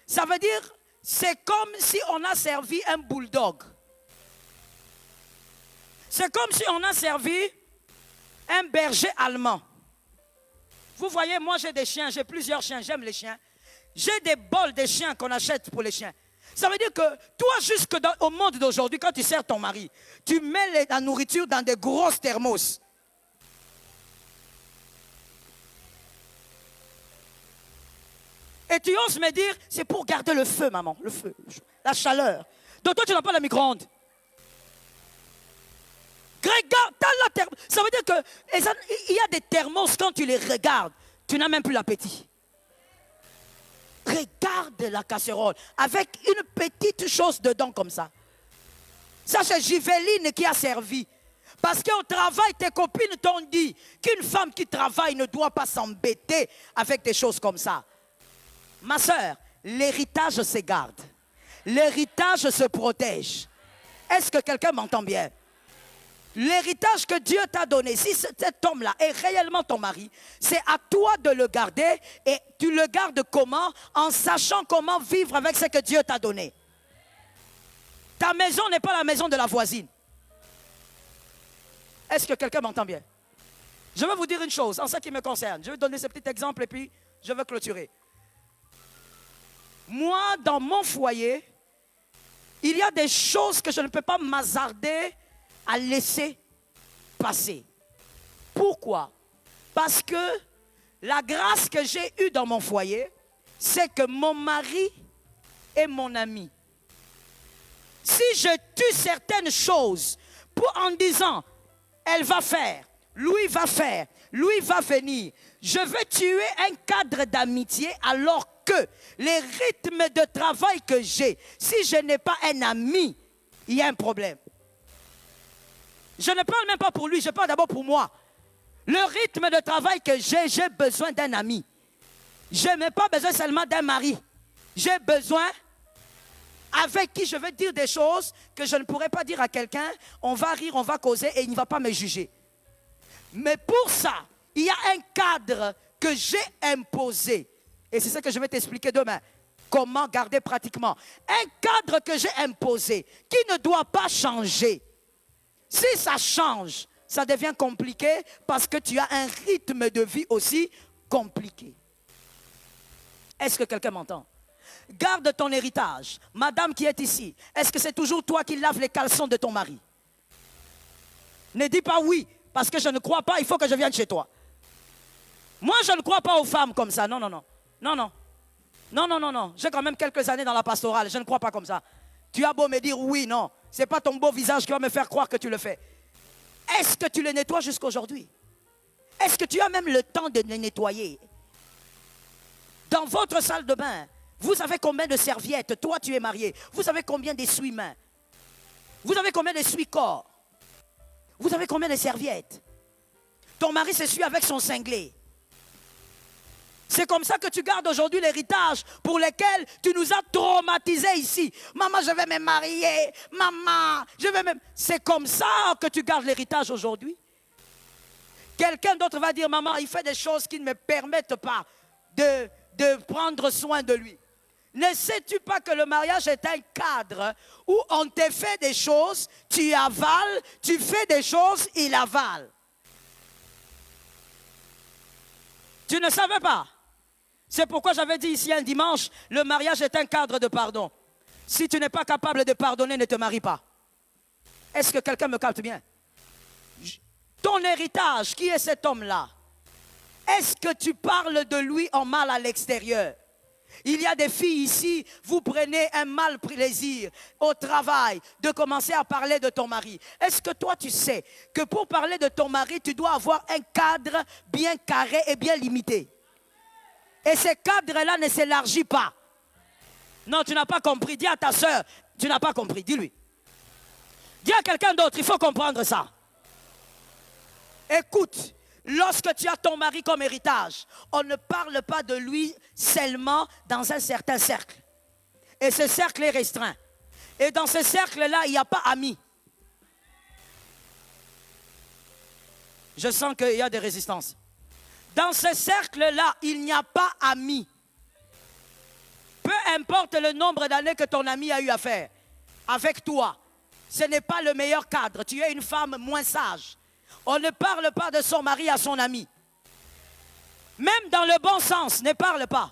ça veut dire, c'est comme si on a servi un bulldog. C'est comme si on a servi un berger allemand. Vous voyez, moi j'ai des chiens, j'ai plusieurs chiens, j'aime les chiens. J'ai des bols de chiens qu'on achète pour les chiens. Ça veut dire que toi, jusque au monde d'aujourd'hui, quand tu sers ton mari, tu mets la nourriture dans des grosses thermos. Et tu oses me dire, c'est pour garder le feu, maman, le feu, la chaleur. Donc toi, tu n'as pas le micro-ondes. Regarde, la thermos. Ça veut dire qu'il y a des thermos, quand tu les regardes, tu n'as même plus l'appétit. Regarde la casserole avec une petite chose dedans comme ça. Ça, c'est Giveline qui a servi. Parce qu'au travail, tes copines t'ont dit qu'une femme qui travaille ne doit pas s'embêter avec des choses comme ça. Ma soeur, l'héritage se garde. L'héritage se protège. Est-ce que quelqu'un m'entend bien? L'héritage que Dieu t'a donné, si cet homme-là est réellement ton mari, c'est à toi de le garder. Et tu le gardes comment? En sachant comment vivre avec ce que Dieu t'a donné. Ta maison n'est pas la maison de la voisine. Est-ce que quelqu'un m'entend bien? Je vais vous dire une chose en ce qui me concerne. Je vais donner ce petit exemple et puis je vais clôturer. Moi, dans mon foyer, il y a des choses que je ne peux pas m'hasarder à laisser passer. Pourquoi? Parce que la grâce que j'ai eue dans mon foyer, c'est que mon mari est mon ami. Si je tue certaines choses en disant, elle va faire, lui va faire, lui va venir, je veux tuer un cadre d'amitié alors que les rythmes de travail que j'ai, si je n'ai pas un ami, il y a un problème. Je ne parle même pas pour lui, je parle d'abord pour moi. Le rythme de travail que j'ai besoin d'un ami. Je n'ai pas besoin seulement d'un mari. J'ai besoin avec qui je vais dire des choses que je ne pourrais pas dire à quelqu'un. On va rire, on va causer et il ne va pas me juger. Mais pour ça, il y a un cadre que j'ai imposé. Et c'est ça que je vais t'expliquer demain. Comment garder pratiquement. Un cadre que j'ai imposé, qui ne doit pas changer. Si ça change, ça devient compliqué parce que tu as un rythme de vie aussi compliqué. Est-ce que quelqu'un m'entend? Garde ton héritage. Madame qui est ici, est-ce que c'est toujours toi qui laves les caleçons de ton mari? Ne dis pas oui, parce que je ne crois pas, il faut que je vienne chez toi. Moi, je ne crois pas aux femmes comme ça. Non, non, non. Non, non. Non, non, non, non. J'ai quand même quelques années dans la pastorale. Je ne crois pas comme ça. Tu as beau me dire oui, non. Ce n'est pas ton beau visage qui va me faire croire que tu le fais. Est-ce que tu le nettoies jusqu'aujourd'hui? Est-ce que tu as même le temps de le nettoyer? Dans votre salle de bain, vous savez combien de serviettes? Toi, tu es marié. Vous savez combien d'essuie-mains? Vous avez combien d'essuie-corps? Vous avez combien de serviettes? Ton mari s'essuie avec son cinglé. C'est comme ça que tu gardes aujourd'hui l'héritage pour lequel tu nous as traumatisés ici. Maman, je vais me marier. Maman, je vais me... C'est comme ça que tu gardes l'héritage aujourd'hui. Quelqu'un d'autre va dire, maman, il fait des choses qui ne me permettent pas de prendre soin de lui. Ne sais-tu pas que le mariage est un cadre où on te fait des choses, tu avales, tu fais des choses, il avale. Tu ne savais pas? C'est pourquoi j'avais dit ici un dimanche, le mariage est un cadre de pardon. Si tu n'es pas capable de pardonner, ne te marie pas. Est-ce que quelqu'un me capte bien? Ton héritage, qui est cet homme-là? Est-ce que tu parles de lui en mal à l'extérieur? Il y a des filles ici, vous prenez un mal plaisir au travail de commencer à parler de ton mari. Est-ce que toi tu sais que pour parler de ton mari, tu dois avoir un cadre bien carré et bien limité? Et ce cadre-là ne s'élargit pas. Non, tu n'as pas compris. Dis à ta soeur, tu n'as pas compris. Dis-lui. Dis à quelqu'un d'autre, il faut comprendre ça. Écoute, lorsque tu as ton mari comme héritage, on ne parle pas de lui seulement dans un certain cercle. Et ce cercle est restreint. Et dans ce cercle-là, il n'y a pas amis. Je sens qu'il y a des résistances. Dans ce cercle-là, il n'y a pas amis. Peu importe le nombre d'années que ton ami a eu à faire avec toi, ce n'est pas le meilleur cadre. Tu es une femme moins sage. On ne parle pas de son mari à son ami. Même dans le bon sens, ne parle pas.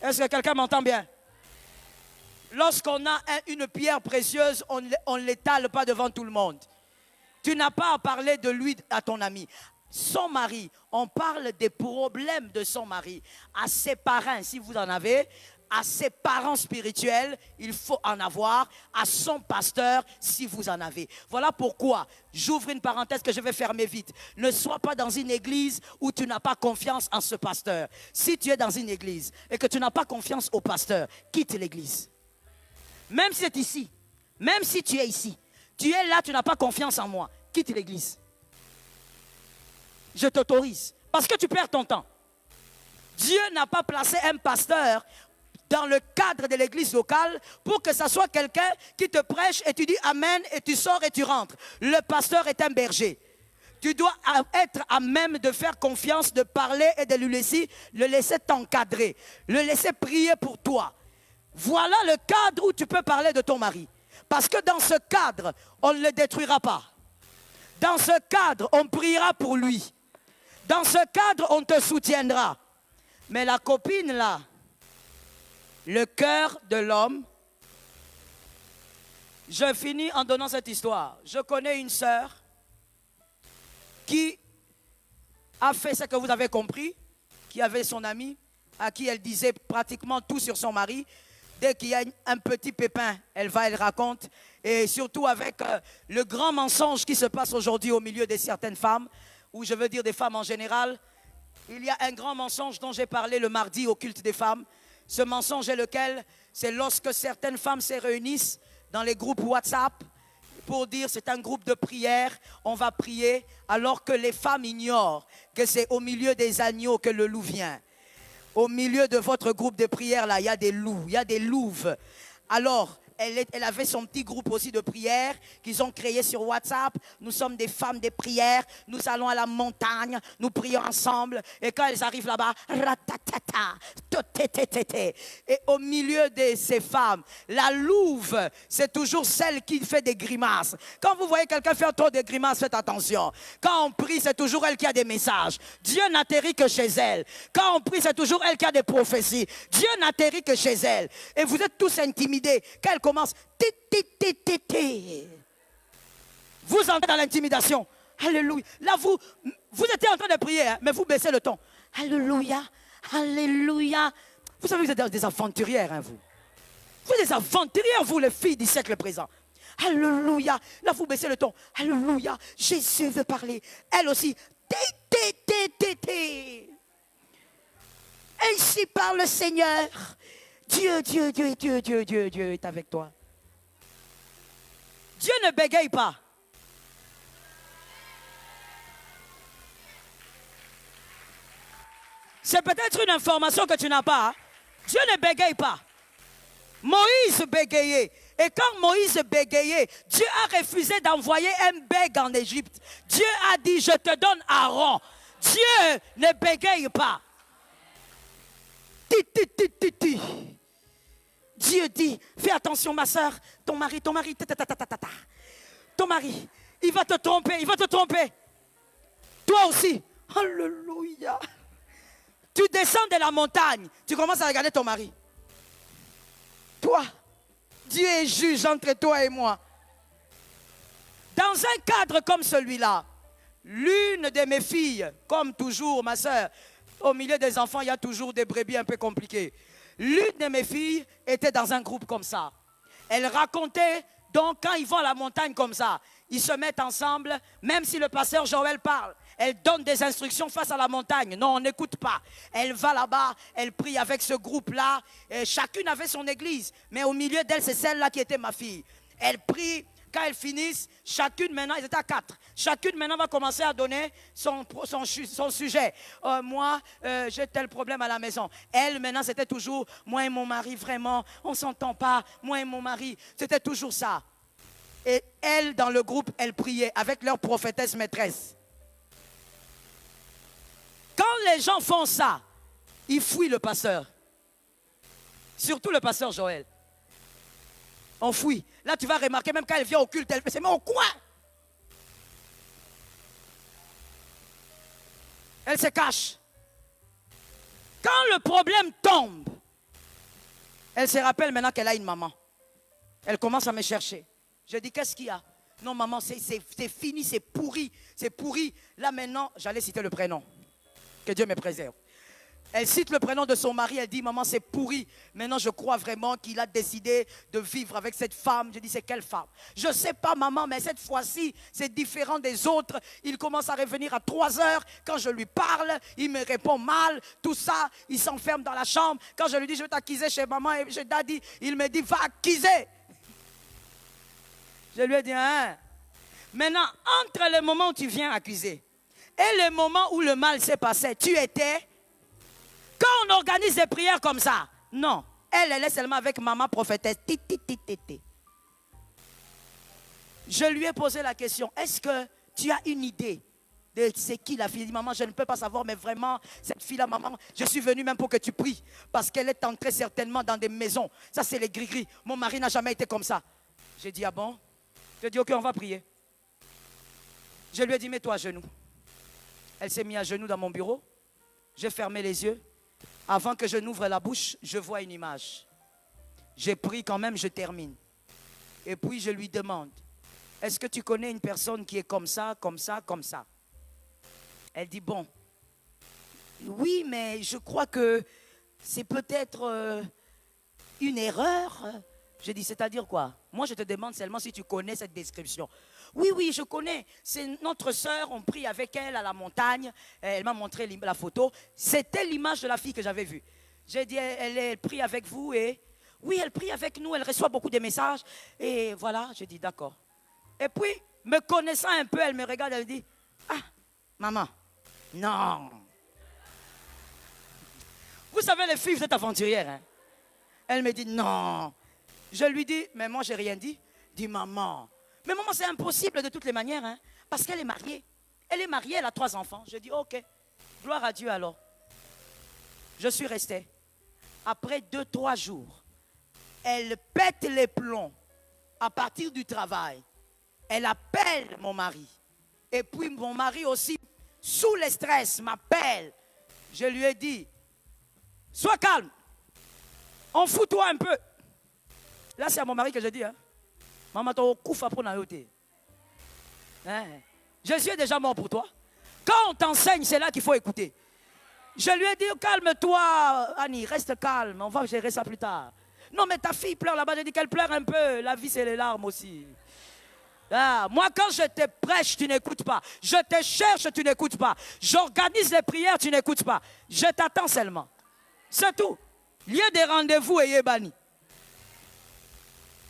Est-ce que quelqu'un m'entend bien? Lorsqu'on a une pierre précieuse, on ne l'étale pas devant tout le monde. Tu n'as pas à parler de lui à ton ami. Son mari, on parle des problèmes de son mari. À ses parents, si vous en avez, à ses parents spirituels, il faut en avoir. À son pasteur, si vous en avez. Voilà pourquoi, j'ouvre une parenthèse que je vais fermer vite. Ne sois pas dans une église où tu n'as pas confiance en ce pasteur. Si tu es dans une église et que tu n'as pas confiance au pasteur, quitte l'église. Même si c'est ici, même si tu es ici, tu es là, tu n'as pas confiance en moi, quitte l'église. Je t'autorise. Parce que tu perds ton temps. Dieu n'a pas placé un pasteur dans le cadre de l'église locale pour que ça soit quelqu'un qui te prêche et tu dis amen et tu sors et tu rentres. Le pasteur est un berger. Tu dois être à même de faire confiance, de parler et de le laisser t'encadrer, le laisser prier pour toi. Voilà le cadre où tu peux parler de ton mari. Parce que dans ce cadre, on ne le détruira pas. Dans ce cadre, on priera pour lui. Dans ce cadre, on te soutiendra. Mais la copine là, le cœur de l'homme, je finis en donnant cette histoire. Je connais une sœur qui a fait ce que vous avez compris, qui avait son ami, à qui elle disait pratiquement tout sur son mari. Dès qu'il y a un petit pépin, elle raconte. Et surtout avec le grand mensonge qui se passe aujourd'hui au milieu de certaines femmes, ou je veux dire des femmes en général. Il y a un grand mensonge dont j'ai parlé le mardi au culte des femmes. Ce mensonge est lequel? C'est lorsque certaines femmes se réunissent dans les groupes WhatsApp pour dire c'est un groupe de prière, on va prier, alors que les femmes ignorent que c'est au milieu des agneaux que le loup vient. Au milieu de votre groupe de prière, là, il y a des loups, il y a des louves. Alors, elle avait son petit groupe aussi de prière qu'ils ont créé sur WhatsApp. Nous sommes des femmes de prière. Nous allons à la montagne. Nous prions ensemble. Et quand elles arrivent là-bas, ratatata, et au milieu de ces femmes, la louve, c'est toujours celle qui fait des grimaces. Quand vous voyez quelqu'un faire trop de grimaces, faites attention. Quand on prie, c'est toujours elle qui a des messages. Dieu n'atterrit que chez elle. Quand on prie, c'est toujours elle qui a des prophéties. Dieu n'atterrit que chez elle. Et vous êtes tous intimidés. Quand elle commence, vous entrez dans l'intimidation. Alléluia. Là, vous étiez en train de prier, hein, mais vous baissez le ton. Alléluia. Alléluia. Vous savez que vous êtes des aventurières, hein, vous. Vous êtes des aventurières, vous, les filles du siècle présent. Alléluia. Là, vous baissez le ton. Alléluia. Jésus veut parler. Elle aussi. Ainsi parle le Seigneur. Dieu est avec toi. Dieu ne bégaye pas. C'est peut-être une information que tu n'as pas. Hein? Dieu ne bégaye pas. Moïse bégayait. Et quand Moïse bégayait, Dieu a refusé d'envoyer un bègue en Égypte. Dieu a dit, je te donne Aaron. Dieu ne bégaye pas. Dieu dit, fais attention ma soeur, ton mari, ton mari, il va te tromper. Toi aussi, alléluia. Tu descends de la montagne, tu commences à regarder ton mari. Toi, Dieu est juge entre toi et moi. Dans un cadre comme celui-là, l'une de mes filles, comme toujours ma soeur, au milieu des enfants, il y a toujours des brebis un peu compliquées. L'une de mes filles était dans un groupe comme ça. Elle racontait, donc quand ils vont à la montagne comme ça, ils se mettent ensemble, même si le pasteur Joël parle. Elle donne des instructions face à la montagne. Non, on n'écoute pas. Elle va là-bas, elle prie avec ce groupe-là. Et chacune avait son église. Mais au milieu d'elle, c'est celle-là qui était ma fille. Elle prie. Quand elles finissent, chacune maintenant, ils étaient à 4. Chacune maintenant va commencer à donner son sujet. Moi, j'ai tel problème à la maison. Elle, maintenant, c'était toujours, moi et mon mari, vraiment, on ne s'entend pas. Moi et mon mari, c'était toujours ça. Et elle, dans le groupe, elle priait avec leur prophétesse maîtresse. Quand les gens font ça, ils fuient le pasteur. Surtout le pasteur Joël. On fuit. Là, tu vas remarquer, même quand elle vient au culte, elle se met au coin. Elle se cache. Quand le problème tombe, elle se rappelle maintenant qu'elle a une maman. Elle commence à me chercher. Je dis, qu'est-ce qu'il y a? Non, maman, c'est fini, c'est pourri. C'est pourri. Là, maintenant, j'allais citer le prénom. Que Dieu me préserve. Elle cite le prénom de son mari, elle dit, maman, c'est pourri. Maintenant, je crois vraiment qu'il a décidé de vivre avec cette femme. Je dis, c'est quelle femme? Je ne sais pas, maman, mais cette fois-ci, c'est différent des autres. Il commence à revenir à 3 heures. Quand je lui parle, il me répond mal. Tout ça, il s'enferme dans la chambre. Quand je lui dis, je vais t'accuser chez maman et chez daddy, il me dit, va accuser. Je lui ai dit, hein? Maintenant, entre le moment où tu viens accuser et le moment où le mal s'est passé, tu étais... Quand on organise des prières comme ça, non, Elle est seulement avec maman prophétesse. Je lui ai posé la question, est-ce que tu as une idée de c'est qui la fille? Elle dit, maman, je ne peux pas savoir, mais vraiment, cette fille-là, maman, je suis venue même pour que tu pries, parce qu'elle est entrée certainement dans des maisons. Ça, c'est les gris-gris. Mon mari n'a jamais été comme ça. J'ai dit, ah bon? Je dis, ok, on va prier. Je lui ai dit, mets-toi à genoux. Elle s'est mise à genoux dans mon bureau. J'ai fermé les yeux. Avant que je n'ouvre la bouche, je vois une image. J'ai pris quand même, je termine. Et puis je lui demande, est-ce que tu connais une personne qui est comme ça, comme ça, comme ça? Elle dit, bon, oui, mais je crois que c'est peut-être une erreur. Je dis, c'est-à-dire quoi? Moi, je te demande seulement si tu connais cette description. Oui, oui, je connais. C'est notre sœur, on prie avec elle à la montagne. Elle m'a montré la photo. C'était l'image de la fille que j'avais vue. J'ai dit, elle prie avec vous et... Oui, elle prie avec nous, elle reçoit beaucoup de messages. Et voilà, j'ai dit, d'accord. Et puis, me connaissant un peu, elle me regarde, elle me dit, ah, maman, non. Vous savez, les filles, vous êtes aventurières. Hein? Elle me dit, non. Je lui dis, mais moi, j'ai rien dit. Dis, maman. Mais maman, c'est impossible de toutes les manières, hein, parce qu'elle est mariée. Elle est mariée, elle a 3 enfants. Je dis, ok, gloire à Dieu alors. Je suis resté. Après 2-3 jours, elle pète les plombs à partir du travail. Elle appelle mon mari. Et puis mon mari aussi, sous le stress, m'appelle. Je lui ai dit, sois calme. On fout-toi un peu. Là, c'est à mon mari que je dis, hein. Maman, tu koufa pour naïoté. Jésus est déjà mort pour toi. Quand on t'enseigne, c'est là qu'il faut écouter. Je lui ai dit, calme-toi, Annie, reste calme, on va gérer ça plus tard. Non, mais ta fille pleure là-bas, j'ai dit qu'elle pleure un peu. La vie, c'est les larmes aussi. Ah, moi, quand je te prêche, tu n'écoutes pas. Je te cherche, tu n'écoutes pas. J'organise les prières, tu n'écoutes pas. Je t'attends seulement. C'est tout. Lieu des rendez-vous et Yébani.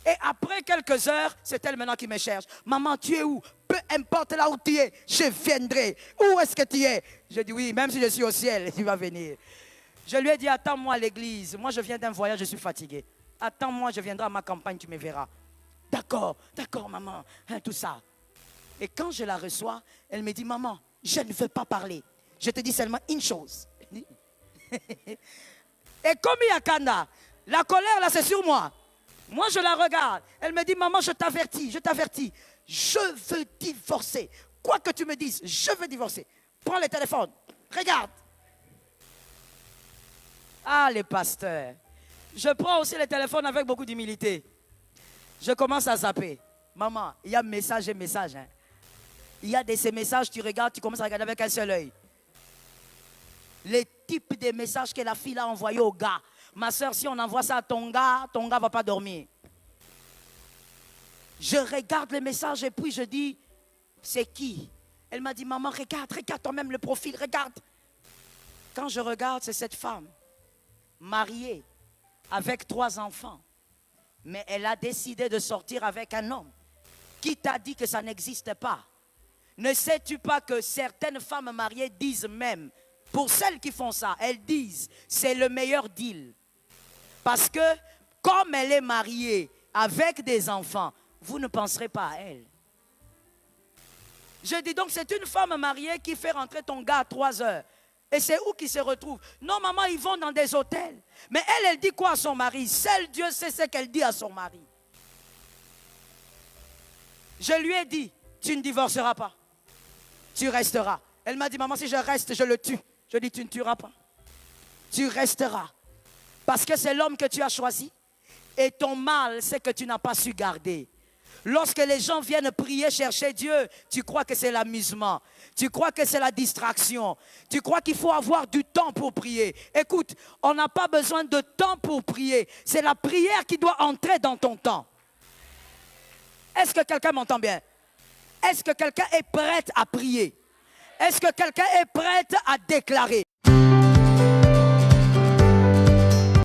Et après quelques heures, c'est elle maintenant qui me cherche. Maman, tu es où? Peu importe là où tu es, je viendrai. Où est-ce que tu es? Je dis oui, même si je suis au ciel, tu vas venir. Je lui ai dit, attends-moi à l'église. Moi, je viens d'un voyage, je suis fatigué. Attends-moi, je viendrai à ma campagne, tu me verras. D'accord, d'accord, maman, hein, tout ça. Et quand je la reçois, elle me dit, maman, je ne veux pas parler. Je te dis seulement une chose. Et comme il y a Kanda, la colère là, c'est sur moi. Moi, je la regarde. Elle me dit, maman, je t'avertis, je t'avertis. Je veux divorcer. Quoi que tu me dises, je veux divorcer. Prends le téléphone, regarde. Ah, les pasteurs. Je prends aussi le téléphone avec beaucoup d'humilité. Je commence à zapper. Maman, il y a message et message. Hein. Il y a ces messages, tu regardes, tu commences à regarder avec un seul œil. Les types de messages que la fille a envoyés au gars. Ma soeur, si on envoie ça à ton gars ne va pas dormir. Je regarde les messages et puis je dis, c'est qui? Elle m'a dit, maman, regarde toi-même le profil, regarde. Quand je regarde, c'est cette femme, mariée, avec 3 enfants. Mais elle a décidé de sortir avec un homme. Qui t'a dit que ça n'existe pas? Ne sais-tu pas que certaines femmes mariées disent même, pour celles qui font ça, elles disent, c'est le meilleur deal. Parce que, comme elle est mariée avec des enfants, vous ne penserez pas à elle. Je dis donc, c'est une femme mariée qui fait rentrer ton gars à 3 heures. Et c'est où qu'ils se retrouvent? Non, maman, ils vont dans des hôtels. Mais elle dit quoi à son mari? Seul Dieu sait ce qu'elle dit à son mari. Je lui ai dit, tu ne divorceras pas. Tu resteras. Elle m'a dit, maman, si je reste, je le tue. Je dis, tu ne tueras pas. Tu resteras. Parce que c'est l'homme que tu as choisi. Et ton mal, c'est que tu n'as pas su garder. Lorsque les gens viennent prier, chercher Dieu, tu crois que c'est l'amusement. Tu crois que c'est la distraction. Tu crois qu'il faut avoir du temps pour prier. Écoute, on n'a pas besoin de temps pour prier. C'est la prière qui doit entrer dans ton temps. Est-ce que quelqu'un m'entend bien? Est-ce que quelqu'un est prêt à prier? Est-ce que quelqu'un est prêt à déclarer?